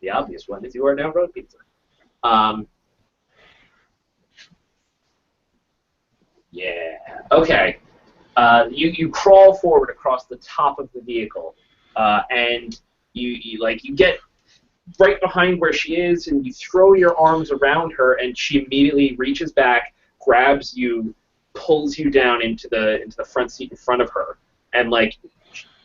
The obvious one is you are now road pizza. Yeah. Okay. You crawl forward across the top of the vehicle, and you get right behind where she is, and you throw your arms around her, and she immediately reaches back, grabs you, pulls you down into the front seat in front of her, and like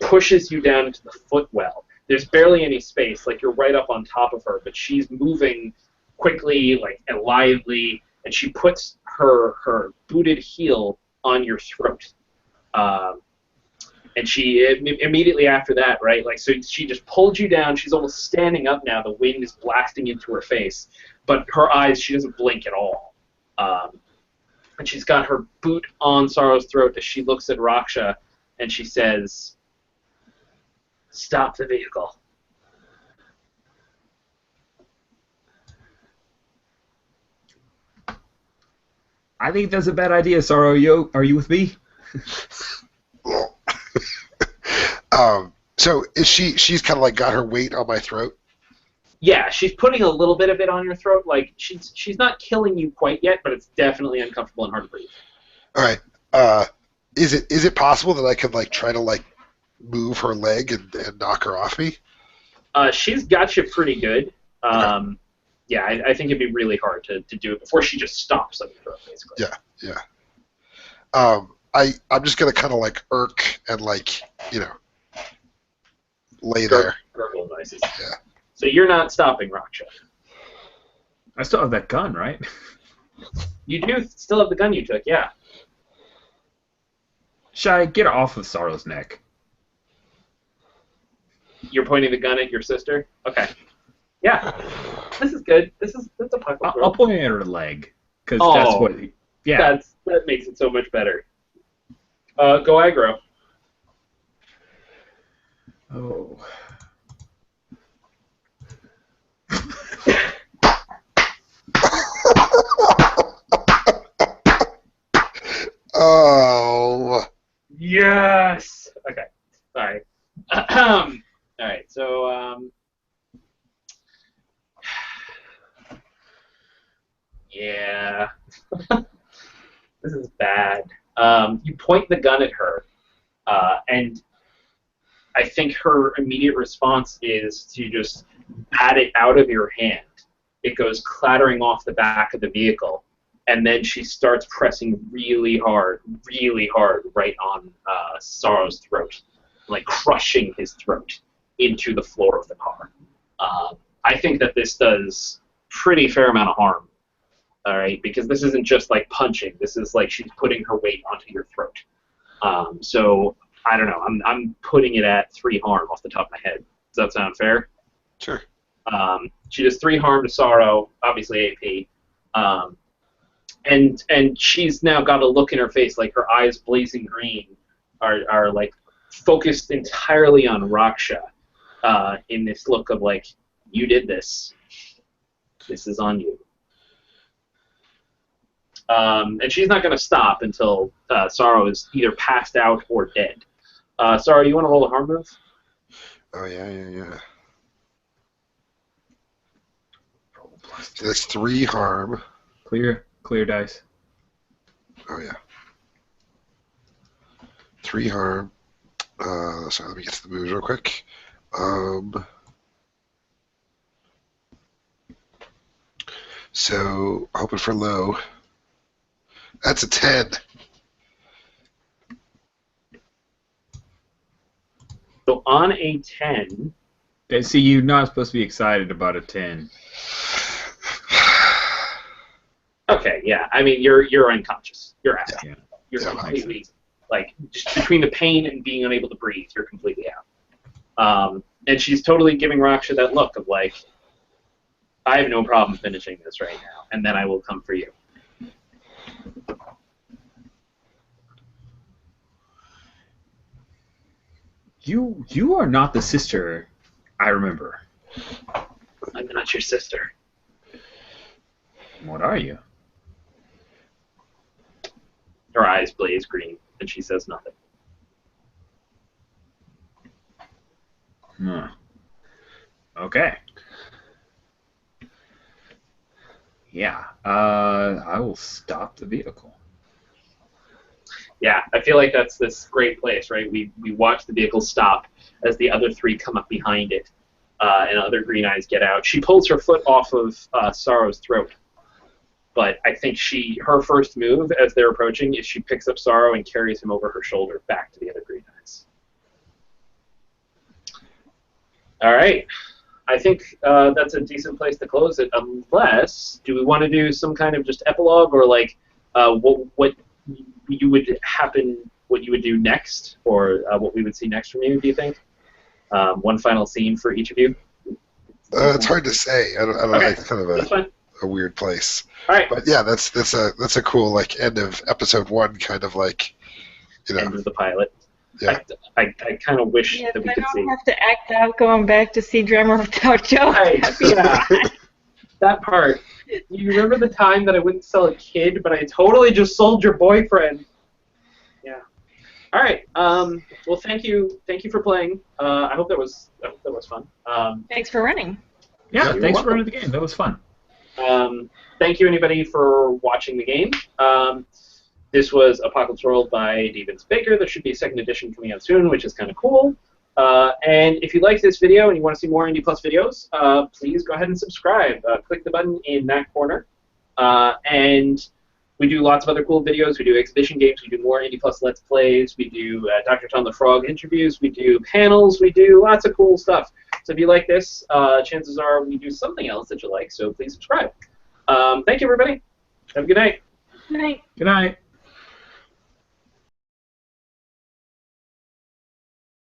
pushes you down into the footwell. There's barely any space, like you're right up on top of her, but she's moving quickly, like and lively, and she puts her booted heel on your throat. And she immediately after that, right? Like, so she just pulled you down. She's almost standing up now. The wind is blasting into her face, but her eyes, she doesn't blink at all. And she's got her boot on Sorrow's throat as she looks at Raksha, and she says, "Stop the vehicle." I think that's a bad idea, Sorrow. Are you with me? So is she's kind of like got her weight on my throat? Yeah, she's putting a little bit of it on your throat. Like she's not killing you quite yet, but it's definitely uncomfortable and hard to breathe. All right. Is it possible that I could like try to like move her leg and knock her off me? She's got you pretty good. Okay. Yeah, I think it'd be really hard to do it before she just stops on your throat, basically. Yeah. I'm just gonna kind of like irk and like lay there. Gurgle noises. Yeah. So you're not stopping, Raksha. I still have that gun, right? You do still have the gun you took, yeah. Shy, get off of Sorrow's neck. You're pointing the gun at your sister? Okay. Yeah. This is good. That's a puckle. I'll point it at her leg, because that's what. Yeah. That makes it so much better. Go aggro. Oh. Oh. Yes. Okay. Sorry. All right. So yeah. This is bad. You point the gun at her, and I think her immediate response is to just bat it out of your hand. It goes clattering off the back of the vehicle, and then she starts pressing really hard, right on Sorrow's throat, like crushing his throat into the floor of the car. I think that this does pretty fair amount of harm, all right, because this isn't just like punching. This is like she's putting her weight onto your throat. So I don't know. I'm putting it at 3 harm off the top of my head. Does that sound fair? Sure. She does 3 harm to Sorrow, obviously AP, and she's now got a look in her face, like her eyes blazing green, are like focused entirely on Raksha, in this look of like, you did this. This is on you. And she's not going to stop until Sorrow is either passed out or dead. Sorrow, you want to roll a harm move? Oh, yeah. So that's 3 harm. Clear dice. Oh, yeah. 3 harm. Sorry, let me get to the moves real quick. So, hoping for low. That's a 10. So on a 10... See, you're not supposed to be excited about a 10. Okay, yeah. I mean, you're unconscious. You're out. Yeah. You're Yeah, completely, like, just between the pain and being unable to breathe, you're completely out. And she's totally giving Raksha that look of, like, I have no problem finishing this right now, and then I will come for you. You are not the sister I remember. I'm not your sister. What are you? Her eyes blaze green, and she says nothing. Okay. Yeah. I will stop the vehicle. Yeah, I feel like that's this great place, right? We watch the vehicle stop as the other 3 come up behind it, and other Green Eyes get out. She pulls her foot off of Sorrow's throat, but I think her first move as they're approaching is she picks up Sorrow and carries him over her shoulder back to the other Green Eyes. All right. I think that's a decent place to close it, unless, do we want to do some kind of just epilogue, or like what you would do next, or what we would see next from you, do you think? One final scene for each of you? It's hard to say. I don't Okay. It's kind of a weird place. All right. But yeah, that's a cool like end of episode 1, kind of like, you know. End of the pilot. Yeah. I kind of wish Yeah, that we I could see. don't have to act out going back to see Drummer Without Joe. Right, yeah. That part. You remember the time that I wouldn't sell a kid, but I totally just sold your boyfriend? Yeah. All right. Well, thank you for playing. I hope that was fun. Thanks for running. Yeah, You're thanks for welcome. running the game. That was fun. Thank you, anybody, for watching the game. This was Apocalypse World by D. Vince Baker. There should be a 2nd edition coming out soon, which is kind of cool. And if you like this video and you want to see more Indie Plus videos, please go ahead and subscribe. Click the button in that corner. And we do lots of other cool videos. We do exhibition games. We do more Indie Plus Let's Plays. We do Dr. Tom the Frog interviews. We do panels. We do lots of cool stuff. So if you like this, chances are we do something else that you like, so please subscribe. Thank you, everybody. Have a good night. Good night. Good night.